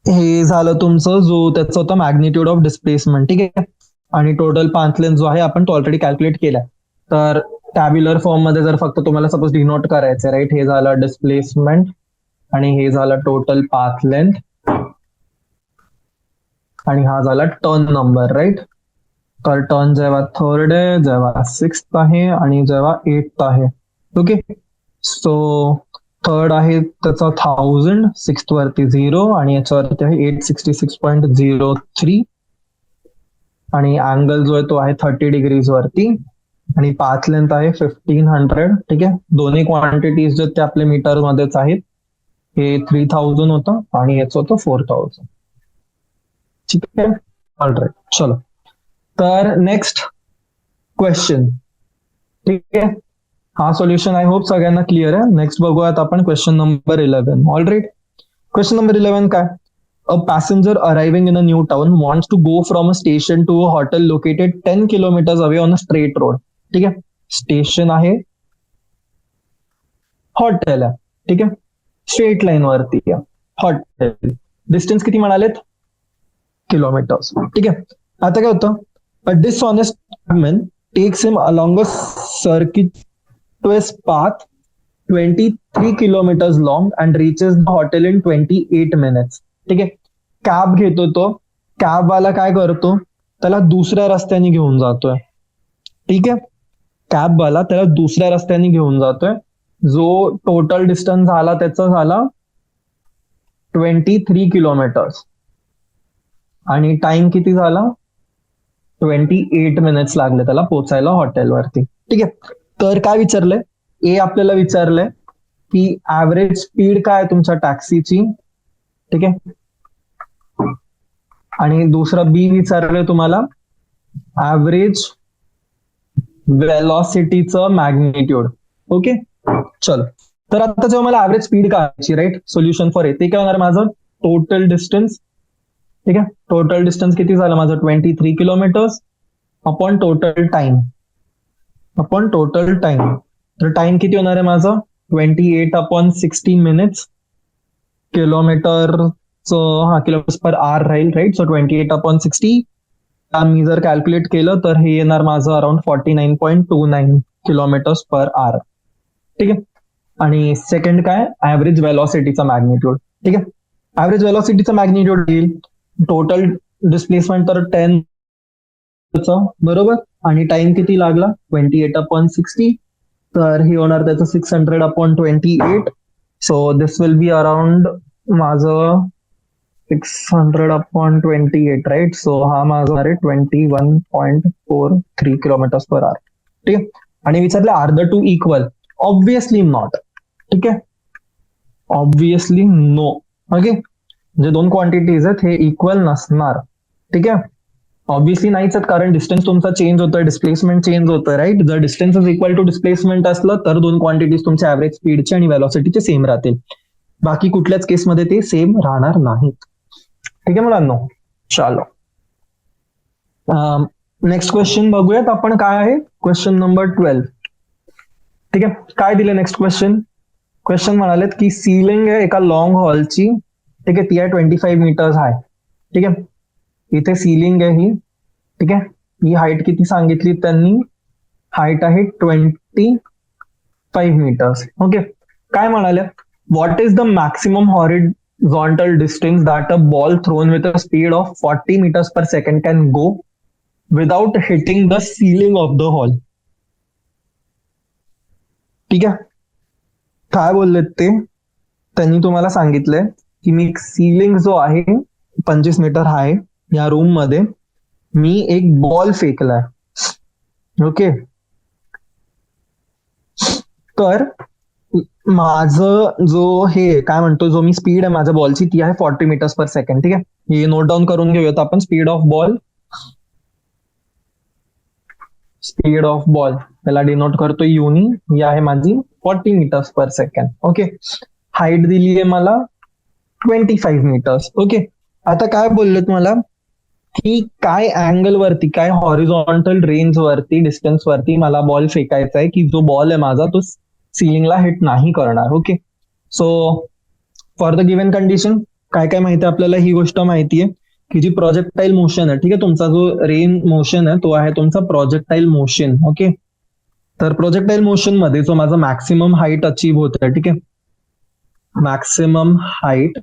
हे झालं तुमचं जो त्याचं होतं मॅग्निट्यूड ऑफ डिस्प्लेसमेंट. ठीक आहे, आणि टोटल पाथ लेंथ जो आहे आपण तो ऑलरेडी कॅल्क्युलेट केलाय. तर टॅब्युलर फॉर्म मध्ये जर फक्त तुम्हाला सपोज डिनोट करायचं राईट, हे झालं डिस्प्लेसमेंट आणि हे झालं टोटल पाथ लेंथ आणि हा झाला टर्न नंबर राईट. तर टर्न जेव्हा थर्ड आहे, जेव्हा सिक्स्थ आहे आणि जेव्हा एट आहे. ओके, सो थर्ड आहे त्याचा 1000, सिक्स्थ वरती 0 आणि याच्यावरती आहे 866.03 आणि अँगल जो आहे तो आहे 30 डिग्रीज वरती आणि पाथ लेंथ आहे 1500. ठीक आहे, दोन्ही क्वांटिटीज जे ते आपले मीटर मध्येच आहेत. हे 3000 होतं आणि याचं होतं 4000. ठीक आहे, ऑलराईट. चलो, तर नेक्स्ट क्वेश्चन. ठीक आहे, हा सोल्युशन आय होप सगळ्यांना क्लिअर आहे. नेक्स्ट बघूयात आपण question number 11. All right, question number 11 काय? A passenger arriving in a new town wants to go from a station to a hotel located 10 kilometers away on a straight road. ठीक आहे, station आहे, hotel आहे. ठीक आहे, straight line वरती आहे hotel. Distance किती म्हणालेत? किलोमीटर्स. ठीक आहे, आता काय होतं, a dishonest man takes him along a circuitous path 23 kilometers long and reaches the hotel in 28 minutes. ठीक आहे, कॅब घेतो तो, कॅब वाला काय करतो, त्याला दुसऱ्या रस्त्याने घेऊन जातोय. ठीक आहे, कॅब वाला त्याला दुसऱ्या रस्त्याने घेऊन जातोय. जो टोटल डिस्टन्स झाला त्याचा झाला 23 किलोमीटर्स आणि टाइम किती झाला 28 मिनिट्स लागले त्याला पोचायला हॉटेलवरती. ठीक आहे, तर काय विचारलंय, ए आपल्याला विचारलंय की ऍव्हरेज स्पीड काय तुमच्या टॅक्सीची. ठीक आहे, आणि दुसरं बी विचारलंय तुम्हाला ऍव्हरेज वेलॉसिटीचं मॅग्निट्यूड. ओके, चल, तर आता जेव्हा मला ऍव्हरेज स्पीड काढायची राईट, सोल्युशन फॉर ते काय होणार माझं टोटल डिस्टन्स. ठीक आहे, टोटल डिस्टन्स किती झालं माझं 23 kilometres upon total time, upon total time. तर टाइम किती होणार आहे माझं 28 अपॉन 16 मिनिट्स किलोमीटरचं, हा किलोमीटर पर आवर राहील राईट. सो 28 अपॉन 60 मी जर कॅल्क्युलेट केलं तर हे येणार माझं अराउंड 49.29 किलोमीटर्स पर आवर. ठीक आहे, आणि सेकंड काय ऍव्हरेज वेलॉसिटीचा मॅग्निट्यूड. ठीक आहे, ऍव्हरेज वेलॉसिटीचा मॅग्निट्यूड येईल टोटल डिस्प्लेसमेंट तर 10 बरोबर, आणि टाइम किती लागला 28 अपॉन 60, तर हे होणार त्याचं 600 upon 28. So this will be around माझं 600 अपॉन 28 राईट. सो हा माझा आहे 21.43 किलोमीटर्स पर आवर. ठीक आहे, आणि विचारले are the two equal, obviously not. ठीक आहे, ऑब्विसली नो. ओके, जे दोन क्वांटिटीज आहेत हे इक्वल नसणार. ठीक आहे, ऑब्विसली नाहीच आहेत, कारण डिस्टन्स तुमचा चेंज होतोय, डिस्प्लेसमेंट चेंज होतोय राईट. जर distance is equal to displacement असलं तर दोन क्वांटिटीज तुमच्या ऍव्हरेज स्पीडचे आणि वेलॉसिटीचे सेम राहतील, बाकी कुठल्याच केसमध्ये ते सेम राहणार नाहीत. ठीक आहे मुलांनो, चालो नेक्स्ट क्वेश्चन बघूयात आपण काय आहे. Question number 12. ठीक आहे, काय दिले नेक्स्ट क्वेश्चन. क्वेश्चन म्हणालेत की सिलिंग आहे एका लॉंग हॉलची. ठीक आहे, ती आहे 25 मीटर्स हाय. ठीक आहे, इथे सिलिंग आहे ही. ठीक आहे, ही हाईट किती सांगितली त्यांनी, हाईट आहे 25 मीटर्स. ओके, काय म्हणाले, what is the maximum horizontal distance that a ball thrown with a speed of 40 metres per second can go without hitting the ceiling of the hall. ठीक आहे, काय बोललेत ते, त्यांनी तुम्हाला सांगितलंय की मी सिलिंग जो आहे 25 मीटर हाय या रूम मध्ये मी एक बॉल फेकलाय. ओके, तर माझं जो हे काय म्हणतो, जो मी स्पीड आहे माझ्या बॉलची ती आहे 40 मीटर्स पर सेकंड. ठीक आहे, हे नोट डाऊन करून घेऊयात आपण. Speed of ball, speed of ball त्याला डिनोट करतो युनी, ही आहे माझी 40 metres per second. Okay, height दिली आहे मला 25 मीटर्स. ओके, आता काय बोललेत मला की काय अँगल वरती, काय हॉरिझॉन्टल रेंज वरती, डिस्टन्स वरती मला बॉल फेकायचा आहे की जो बॉल आहे माझा तो सिलिंगला हिट नाही करणार. Okay, so for the given condition काय काय माहिती आहे आपल्याला, ही गोष्ट माहिती आहे की जी प्रोजेक्टाईल मोशन आहे, ठीक आहे, तुमचा जो रेंज मोशन आहे तो आहे तुमचा प्रोजेक्टाईल मोशन. ओके, तर प्रोजेक्टाईल मोशन मध्ये जो माझा मॅक्सिमम हाईट अचीव्ह होत आहे, ठीक आहे, maximum height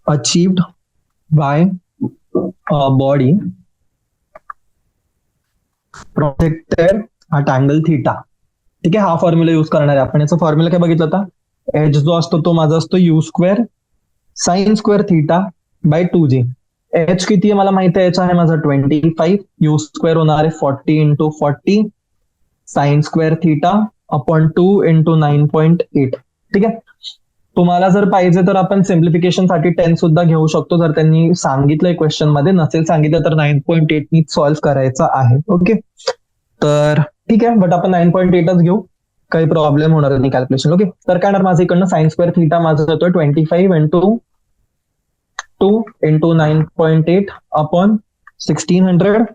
achieved by body projected at angle theta. ठीक आहे, हा फॉर्म्युला यूज करणार आहे आपण. याचा फॉर्म्युला काय बघितलं होता, एच जो असतो तो माझा असतो you square sign square theta by 2g. H किती आहे मला माहिती आहे, एच आहे माझा 25, यू स्क्वेअर होणार आहे 40 × 40 साइन स्क्वेअर थिटा अपॉन 2 × 9.8. ठीक आहे, तुम्हाला जर पाहिजे तर आपण सिम्प्लिफिकेशन साठी 10 सुद्धा घेऊ शकतो जर त्यांनी सांगितलंय क्वेश्चन मध्ये, नसेल सांगितलं तर 9.8 नी सॉल्व्ह करायचं आहे. ओके, तर ठीक आहे, बट आपण 9.8च घेऊ, काही प्रॉब्लेम होणार नाही कॅल्क्युलेशन. ओके, तर काय होणार माझं इकडनं साइन स्क्वेअर थिटा माझा जातोय 25 × 2 × 9.8 अपॉन 1600.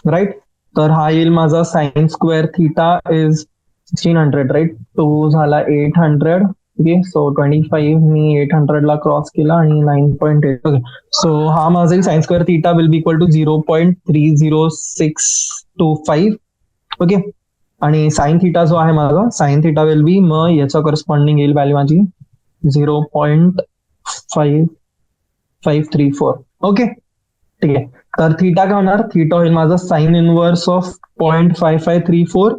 राईट, तर हा येईल माझा sine square theta is 1600. Right, 2 झाला 800. ओके, सो 25 मी 800 ला क्रॉस केला आणि 9.8. ओके, सो हा माझा sine square theta will be equal to 0.30625. Okay, आणि साइन थिटा जो आहे माझा, साइन थिटा विल बी, मग याच्या करस्पॉन्डिंग येईल व्हॅल्यू माझी 0.5534. ओके, ठीक आहे, तर थिटा काय होणार, थिटा होईल माझा sine inverse of 0.5534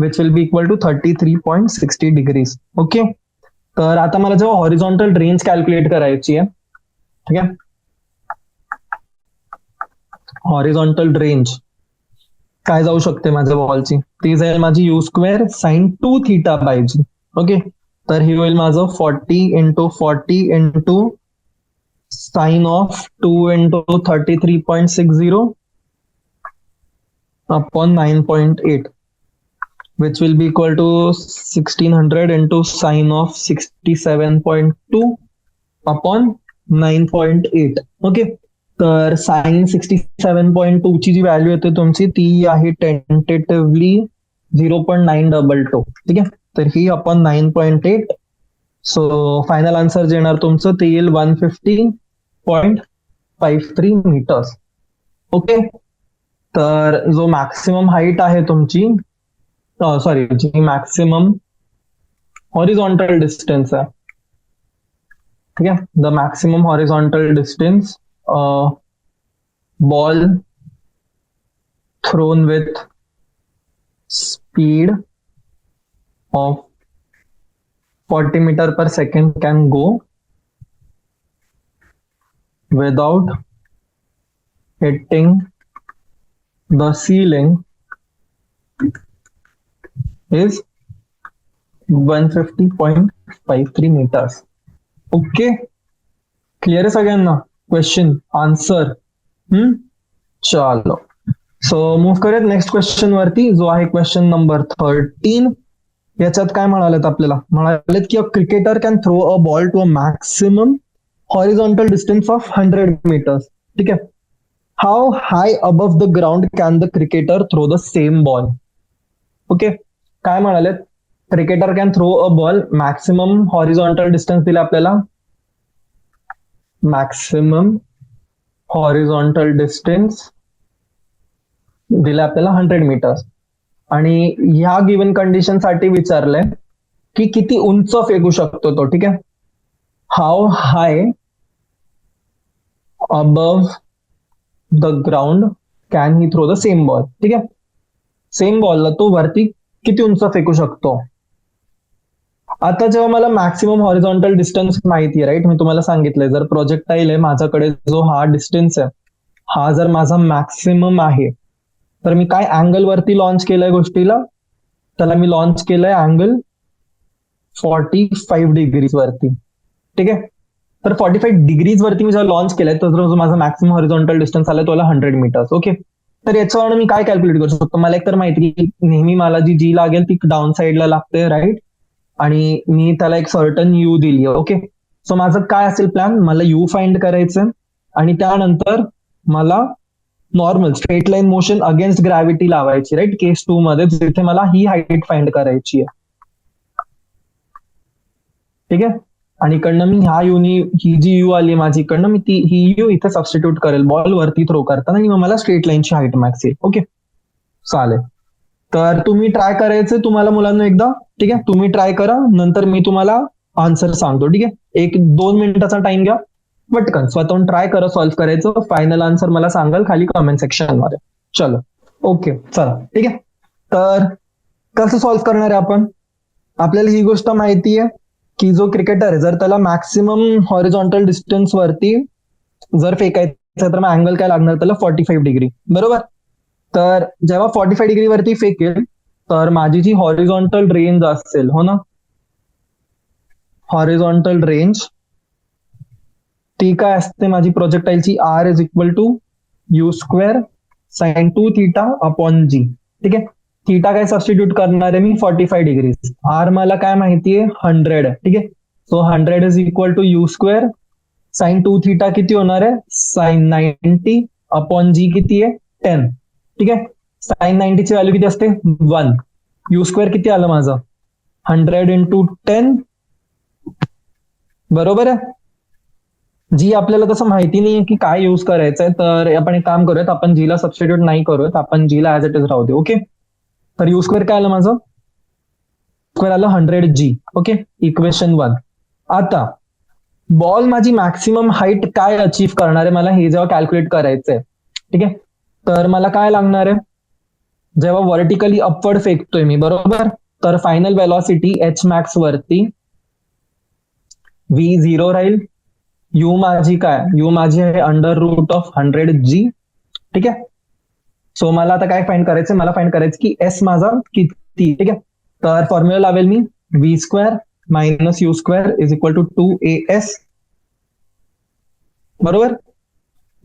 which will be equal to 33.60 degrees. Okay, तर आता मला जेव्हा हॉरिझॉन्टल रेंज कॅल्क्युलेट करायची आहे, ठीक आहे, हॉरिझॉन्टल रेंज काय जाऊ शकते माझ्या बॉलची, ती जाईल माझी u square sine 2 theta by g. Okay, तर ही होईल माझं 40 × 40 × sine of 2 × 33.60 upon 9.8 which will be equal to 1600 into sine of 67.2 upon 9.8. Okay, तर साइन 67.2 ची जी व्हॅल्यू येते तुमची ती आहे टेंटेटिव्हली 0.922. ठीक आहे, तर ही अपॉन 9.8, सो फायनल आन्सर जे येणार तुमचं ते येईल 150.53 मीटर्स. ओके, तर जो मॅक्सिमम हाईट आहे तुमची, सॉरी, जी मॅक्सिमम हॉरिझॉन्टल डिस्टन्स आहे, ठीक आहे, the maximum horizontal distance ball thrown with speed of 40 metre per second can go without hitting the ceiling is 150.53 meters. Okay, clear आहे सगळ्यांना क्वेश्चन आन्सर? चलो, सो मूव्ह करूयात नेक्स्ट क्वेश्चन वरती, जो आहे क्वेश्चन नंबर 13. याच्यात काय म्हणालेत आपल्याला, म्हणालेत की a cricketer can throw a ball to a maximum horizontal distance of 100 metres. ठीक आहे, how high above the ground can the cricketer throw the same ball. Okay, काय म्हणालेत, cricketer can throw a ball, maximum horizontal distance दिला आपल्याला, maximum horizontal distance दिला आपल्याला 100 metres, आणि ह्या गिवन कंडिशन साठी विचारलंय की किती उंच फेकू शकतो तो. ठीक आहे, how high above the ground can he throw the same ball. ठीक आहे, सेम बॉलला तो वरती किती उंच फेकू शकतो. आता जेव्हा मला मॅक्सिमम हॉरिझॉन्टल डिस्टन्स माहिती आहे, राईट, मी तुम्हाला सांगितलंय जर प्रोजेक्टाईल आहे माझ्याकडे, जो हा डिस्टन्स आहे हा जर माझा मॅक्सिमम आहे, तर मी काय अँगल वरती लॉन्च केलंय गोष्टीला, त्याला मी लॉन्च केलंय अँगल 45 डिग्रीज वरती. ठीक आहे. तर 45 डिग्रीज वरती मी जेव्हा लॉन्च केलंय तर जो माझा मॅक्सिमम हॉरिझॉन्टल डिस्टन्स आलाय तो आला 100 मीटर्स. ओके. तर याच्यावरून मी काय कॅल्क्युलेट करू शकतो, मला एकतर माहिती की नेहमी मला जी लागेल ती डाऊन साईडला लागते, राईट, आणि मी त्याला एक सर्टन यू दिली. ओके. सो माझं काय असेल प्लॅन, मला यू फाइंड करायचं आणि त्यानंतर मला normal straight line motion against gravity लावायची, राईट, केस 2 मध्ये, जिथे मला ही हाईट फाइंड करायची आहे. ठीक आहे. आणि इकडनं मी ह्या युनी, ही जी यू आली माझी इकडनं, मी ती ही यू इथे सबस्टिट्यूट करेल बॉल वरती थ्रो करताना आणि मग मला स्ट्रेट लाईनची हाईट मॅक्स येईल. ओके, चालेल. तर तुम्ही ट्राय करायचं तुम्हाला मुलांना एकदा. ठीक आहे, तुम्ही ट्राय करा, नंतर मी तुम्हाला आन्सर सांगतो. ठीक आहे, 1-2 मिनिटाचा टाइम घ्या, पटकन स्वतःहून ट्राय करा सॉल्व्ह करायचं. फायनल आन्सर मला सांगाल खाली कमेंट सेक्शन मध्ये. चलो, ओके, चला. ठीक आहे, तर कसं सॉल्व्ह करणार आहे आपण, आपल्याला ही गोष्ट माहिती आहे की जो क्रिकेटर आहे जर त्याला मॅक्सिमम हॉरिझॉन्टल डिस्टन्स वरती जर फेकायचं तर मग अँगल काय लागणार त्याला 45 डिग्री, बरोबर. तर जेव्हा 45 डिग्री वरती फेकेल तर माझी जी हॉरिझॉन्टल रेंज असेल, हो ना, हॉरिझॉन्टल रेंज ती काय असते माझी प्रोजेक्टाईलची, R is equal to you square sine 2 theta upon G. ठीक आहे, थीटा काय सबस्टिट्यूट करणार आहे मी 45 डिग्री, आर मला काय माहितीये 100. ठीक आहे, so 100 is equal to you square sine 2 theta किती होणार आहे साइन 90 अपॉन जी किती आहे 10. ठीक आहे, साइन 90 ची व्हॅल्यू किती असते 1. यू स्क्वेअर किती आलं माझं 100 इंटू 10, बरोबर आहे. जी आपल्याला तसं माहिती नाहीये की काय यूज करायचंय, तर आपण एक काम करूयात, आपण जीला सबस्टिट्यूट नाही करूयात, आपण जीला ऍज इट इज राहू दे. ओके, तर यू स्क्वेअर काय आलं माझं, स्क्वेअर आलं 100 जी. Okay, equation 1. आता बॉल माझी मॅक्सिमम हाईट काय अचीव्ह करणार आहे मला हे जेव्हा कॅल्क्युलेट करायचंय, ठीक आहे, तर मला काय लागणार आहे, जेव्हा व्हर्टिकली अपवर्ड फेकतोय मी, बरोबर, तर फायनल वेलॉसिटी एच मॅक्स वरती V0 राहील. यू माझी काय, यू माझी आहे √100G. ठीक आहे, सो मला आता काय फाइंड करायचं, मला फाइंड करायचं की एस माझा किती. ठीक आहे, तर फॉर्म्युला लावेल मी V square minus U square is equal to 2AS, बरोबर.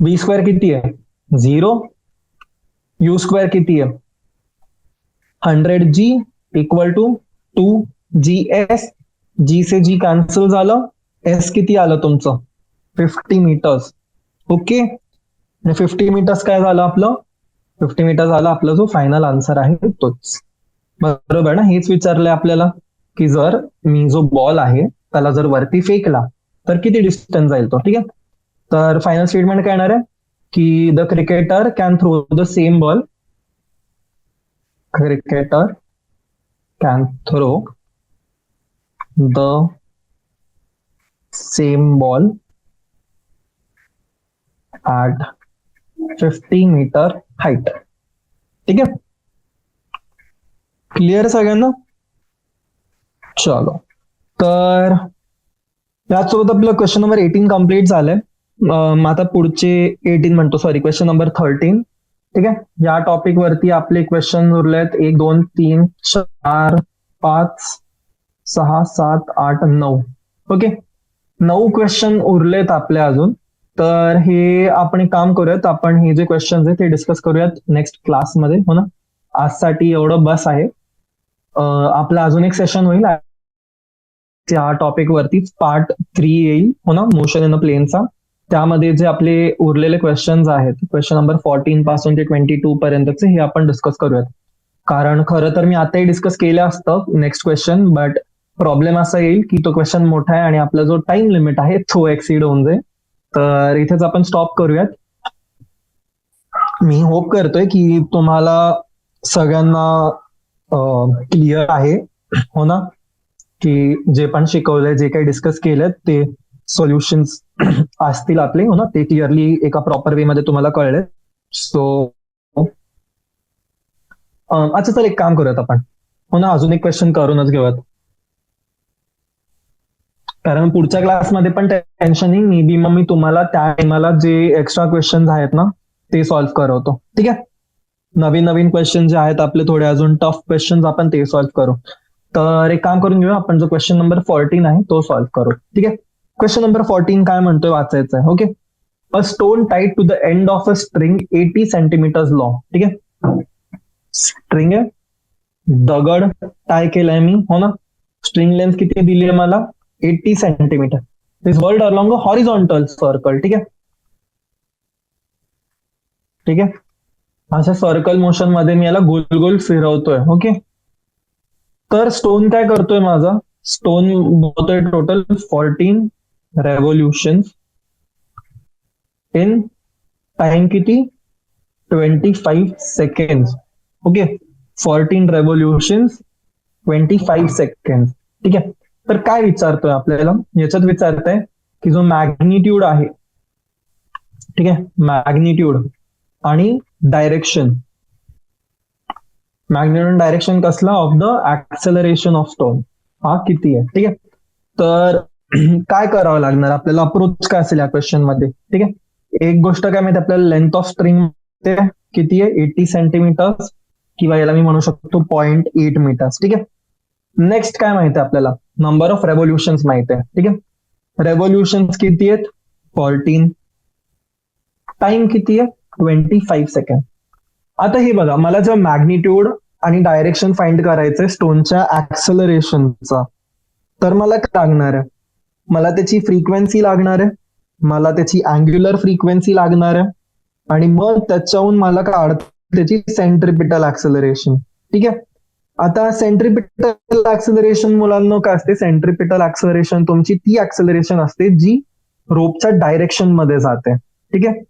व्ही स्क्वेअर किती आहे 0, यू स्क्वेअर किती आहे 100G equal to 2GS. G से जी कॅन्सल झालं, एस किती आलं तुमचं 50 मीटर्स. ओके, 50 मीटर्स काय झालं आपलं, 50 मीटर झाला आपला जो फायनल आन्सर आहे तोच, बरोबर ना. हेच विचारलंय आपल्याला की जर मी जो बॉल आहे त्याला जर वरती फेकला तर किती डिस्टन्स जाईल तो. ठीक आहे, तर फायनल स्टेटमेंट काय येणार आहे की the cricketer can throw the same ball, cricketer can throw the same ball at 50 metre height. ठीक आहे, क्लिअर सगळ्यांना. चलो, तर त्याचसोबत आपलं क्वेश्चन नंबर 18 कम्प्लीट झालंय. आता पुढचे 18 म्हणतो, सॉरी, क्वेश्चन नंबर 13. ठीक आहे, या टॉपिक वरती आपले क्वेश्चन उरलेत 1 2 3 4 5 6 7 8 9. ओके, 9 क्वेश्चन उरलेत आपले अजून. तर हे आपण एक काम करूयात, आपण हे जे क्वेश्चन आहेत ते डिस्कस करूयात नेक्स्ट क्लासमध्ये, हो ना. आजसाठी एवढं बस आहे. आपला अजून एक सेशन होईल त्या टॉपिक वरतीच, पार्ट 3 येईल, हो ना, मोशन इन अ प्लेनचा. त्यामध्ये जे आपले उरलेले क्वेश्चन्स आहेत, क्वेश्चन नंबर 14 पासून ते 22 पर्यंतचे, हे आपण डिस्कस करूयात. कारण खरं तर मी आताही डिस्कस केलं असतं नेक्स्ट क्वेश्चन, बट प्रॉब्लेम असा येईल की तो क्वेश्चन मोठा आहे आणि आपला जो टाइम लिमिट आहे तो एक्सीड होऊन जाईल. तर इथेच आपण स्टॉप करूयात. मी होप करतोय की तुम्हाला सगळ्यांना क्लिअर आहे, हो ना, की जे पण शिकवलंय, जे काही डिस्कस केलं ते सोल्युशन्स असतील आपले, हो ना, ते क्लिअरली एका प्रॉपर वे मध्ये तुम्हाला कळले. सो अच्छा, चल एक काम करूयात आपण, हो ना, अजून एक क्वेश्चन करूनच घेऊयात. कारण पुढच्या क्लासमध्ये पण टेन्शन नाही, मे बी मग मी तुम्हाला त्या टायमाला जे एक्स्ट्रा क्वेश्चन आहेत ना ते सॉल्व्ह करवतो. ठीक आहे, नवीन नवीन क्वेश्चन जे आहेत आपले थोडे अजून टफ क्वेश्चन आपण ते सॉल्व्ह करू. तर एक काम करून घेऊया, आपण जो क्वेश्चन नंबर 14 आहे तो सॉल्व्ह करू. ठीक आहे, क्वेश्चन नंबर 14 काय म्हणतोय वाचायचं आहे. Okay, a stone tied to the end of a string 80 centimetres long. ठीक आहे, स्ट्रिंग आहे, दगड टाय केलाय मी, हो ना. स्ट्रिंग लेंथ किती दिली आहे मला, 80 centimetre. This world along a horizontal circle. ठीक आहे, ठीक आहे, अशा सर्कल मोशन मध्ये मी याला गोल गोल फिरवतोय. ओके, तर स्टोन काय करतोय माझा, स्टोन होतोय टोटल 14 रेव्होल्युशन इन टाइम किती, 25 सेकंड. Okay, 14 revolution 25 second. ठीक आहे, तर काय विचारतोय आपल्याला, याच्यात विचारतंय की जो मॅग्निट्यूड आहे, ठीक आहे, मॅग्निट्यूड आणि डायरेक्शन, मॅग्निट्यूड डायरेक्शन कसला, of the acceleration of stone, हा किती आहे. ठीक आहे, तर काय करावं लागणार आपल्याला, अप्रोच काय असेल या क्वेश्चन मध्ये. ठीक आहे, एक गोष्ट काय माहिती आपल्याला, लेंथ ऑफ स्ट्रिंग किती आहे, 80 सेंटीमीटर्स, किंवा याला मी म्हणू शकतो 0.8 मीटर्स. ठीक आहे, नेक्स्ट काय माहिती आहे आपल्याला, नंबर ऑफ रेव्होल्युशन माहिती आहे. ठीक आहे, रेव्होल्युशन किती आहेत, 14, टाइम किती आहे, 25 सेकंड. आता हे बघा, मला जर मॅग्निट्यूड आणि डायरेक्शन फाइंड करायचंय स्टोनच्या ऍक्सलरेशनचा, तर मला काय लागणार आहे, मला त्याची फ्रिक्वेन्सी लागणार आहे, मला त्याची अँग्युलर फ्रिक्वेन्सी लागणार आहे, आणि मग त्याच्याहून मला काढतं त्याची सेंट्रिपिटल ऍक्सलरेशन. ठीक आहे, आता सेंट्रिपिटल ऍक्सलरेशन मुलांना काय असते, सेंट्रिपिटल ऍक्सलरेशन तुमची ती ऍक्सलरेशन असते जी रोपच्या डायरेक्शन मध्ये जाते. ठीक आहे,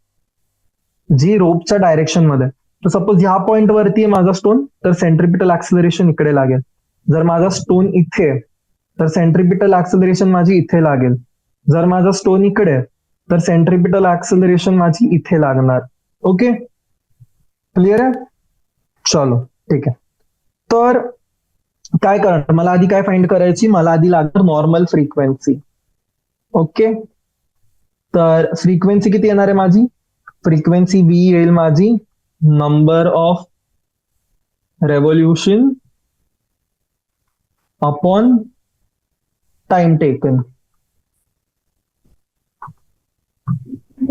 जी रोपच्या डायरेक्शन मध्ये. तर सपोज ह्या पॉइंट वरती आहे माझा स्टोन, तर सेंट्रिपिटल ऍक्सलरेशन इकडे लागेल. जर माझा स्टोन इथे आहे, तर सेंट्रिपिटल ऍक्सलरेशन माझी इथे लागेल. जर माझा स्टोन इकडे आहे, तर सेंट्रिपिटल ऍक्सलरेशन माझी इथे लागणार. ओके, क्लिअर आहे, चलो ठीक आहे. तर काय करणार, मला आधी काय फाइंड करायची, मला आधी लागणार नॉर्मल फ्रिक्वेन्सी. ओके, तर फ्रिक्वेन्सी किती येणार आहे माझी, फ्रिक्वेन्सी v येईल माझी number of revolution upon time taken,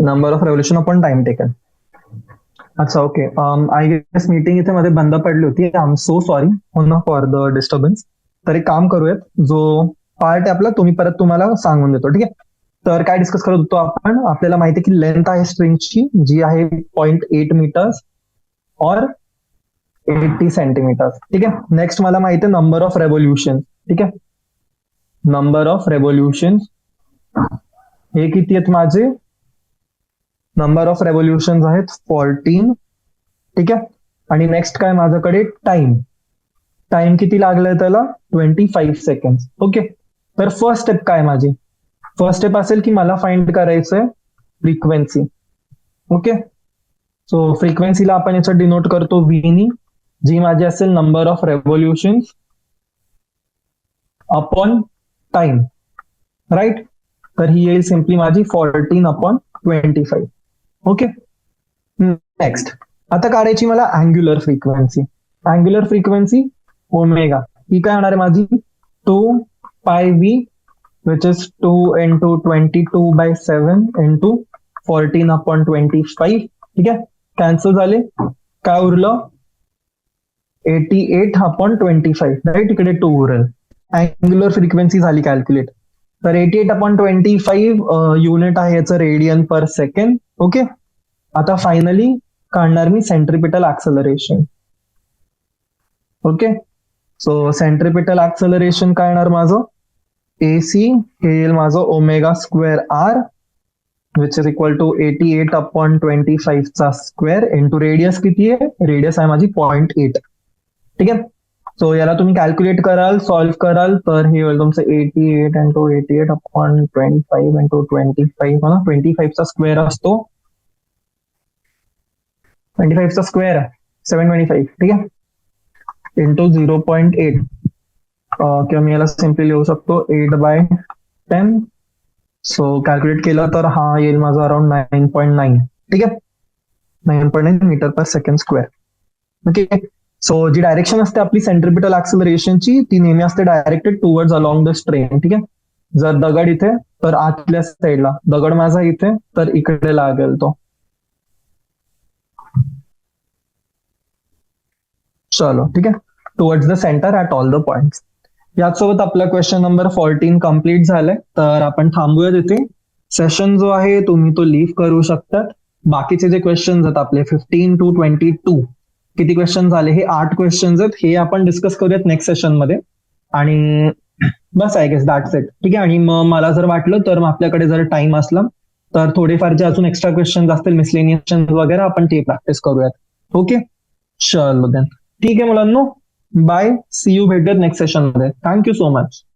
number of revolution upon time taken. अच्छा, ओके, आय गेस मीटिंग इथे मध्ये बंद पडली होती, आय एम सो सॉरी हो ना फॉर द डिस्टर्बन्स. तर एक काम करूयात, जो पार्ट आहे आपला तो मी परत तुम्हाला सांगून देतो. ठीक आहे, तर काय डिस्कस करत होतो आपण, आपल्याला माहिती आहे की लेंथ आहे स्ट्रिंगची जी आहे 0.8 मीटर्स और 80 सेंटीमीटर्स. ठीक आहे, नेक्स्ट मला माहिती आहे नंबर ऑफ रेव्होल्युशन. ठीक आहे, नंबर ऑफ रेव्होल्युशन हे किती आहेत माझे, नंबर ऑफ रेव्होल्युशन आहेत 14. ठीक आहे, आणि नेक्स्ट काय माझ्याकडे टाइम, टाइम किती लागलाय त्याला, 25 सेकंड. ओके, तर फर्स्ट स्टेप काय माझी, फर्स्ट स्टेप असेल की मला फाइंड करायचंय फ्रिक्वेन्सी. ओके, सो फ्रिक्वेन्सीला आपण याच्यात डिनोट करतो व्ही नी, जी माझी असेल number of revolution upon time. Right, तर ही येईल सिम्पली माझी 14 अपॉन 25. ओके, नेक्स्ट आता काढायची मला angular frequency. Angular frequency omega, ही काय होणार आहे माझी 2 pi V which is 2 into 22/7 into 14 upon 25. ठीक आहे, कॅन्सल झाले, काय उरलं 88 upon 25. राईट, इकडे 2 उरेल. अँग्युलर फ्रिक्वेन्सी झाली कॅल्क्युलेट. तर 88 upon 25 युनिट आहे याचं रेडियन पर सेकंड. ओके, आता फायनली काढणार मी centripetal acceleration. Okay, so centripetal acceleration काय येणार माझं, AC हे येईल माझं omega square R which is equal to 88 upon 25 चा स्क्वेअर इंटू रेडियस किती आहे, रेडियस आहे माझी 0.8. ठीक आहे, सो याला तुम्ही कॅल्क्युलेट कराल, सॉल्व्ह कराल, तर हे होईल तुमचं 88 इंटू 88 अपॉन 25 इंटू 25, हो ना, 25 चा स्क्वेअर असतो, 25 चा स्क्वेअर आहे 725. ठीक आहे, इंटू 0.8, किंवा मी याला सिम्पली लिहू शकतो 8/10 10. सो कॅल्क्युलेट केलं तर हा येईल माझा अराउंड 9.9. ठीक आहे, 9.9 metre per second square. Okay. So जी डायरेक्शन असते आपली सेंट्रिपिटल ऍक्सलरेशनची ती नेहमी असते directed towards along the strain. ठीक आहे, जर दगड इथे तर आतल्या साईडला, दगड माझा इथे तर इकडे लागेल तो. चलो ठीक आहे, towards the centre at all the points. याचसोबत आपला क्वेश्चन नंबर 14 कम्प्लीट झालाय, तर आपण थांबूया तिथे. सेशन जो आहे तुम्ही तो लीव्ह करू शकतात. बाकीचे जे क्वेश्चन आहेत आपले 15 to 22, किती क्वेश्चन झाले, हे 8 क्वेश्चन आहेत, हे आपण डिस्कस करूयात नेक्स्ट सेशन मध्ये. आणि बस आय गेस दॅट्स इट. ठीक आहे, आणि मग मला जर वाटलं तर मग आपल्याकडे जर टाइम असला तर थोडेफार जे अजून एक्स्ट्रा क्वेश्चन असतील मिसलेनियस वगैरे आपण ते प्रॅक्टिस करूयात. ओके, चलो देन. ठीक आहे मुलांनो, बाय, सी यू, भेटूयात नेक्स्ट सेशन मध्ये. Thank you so much.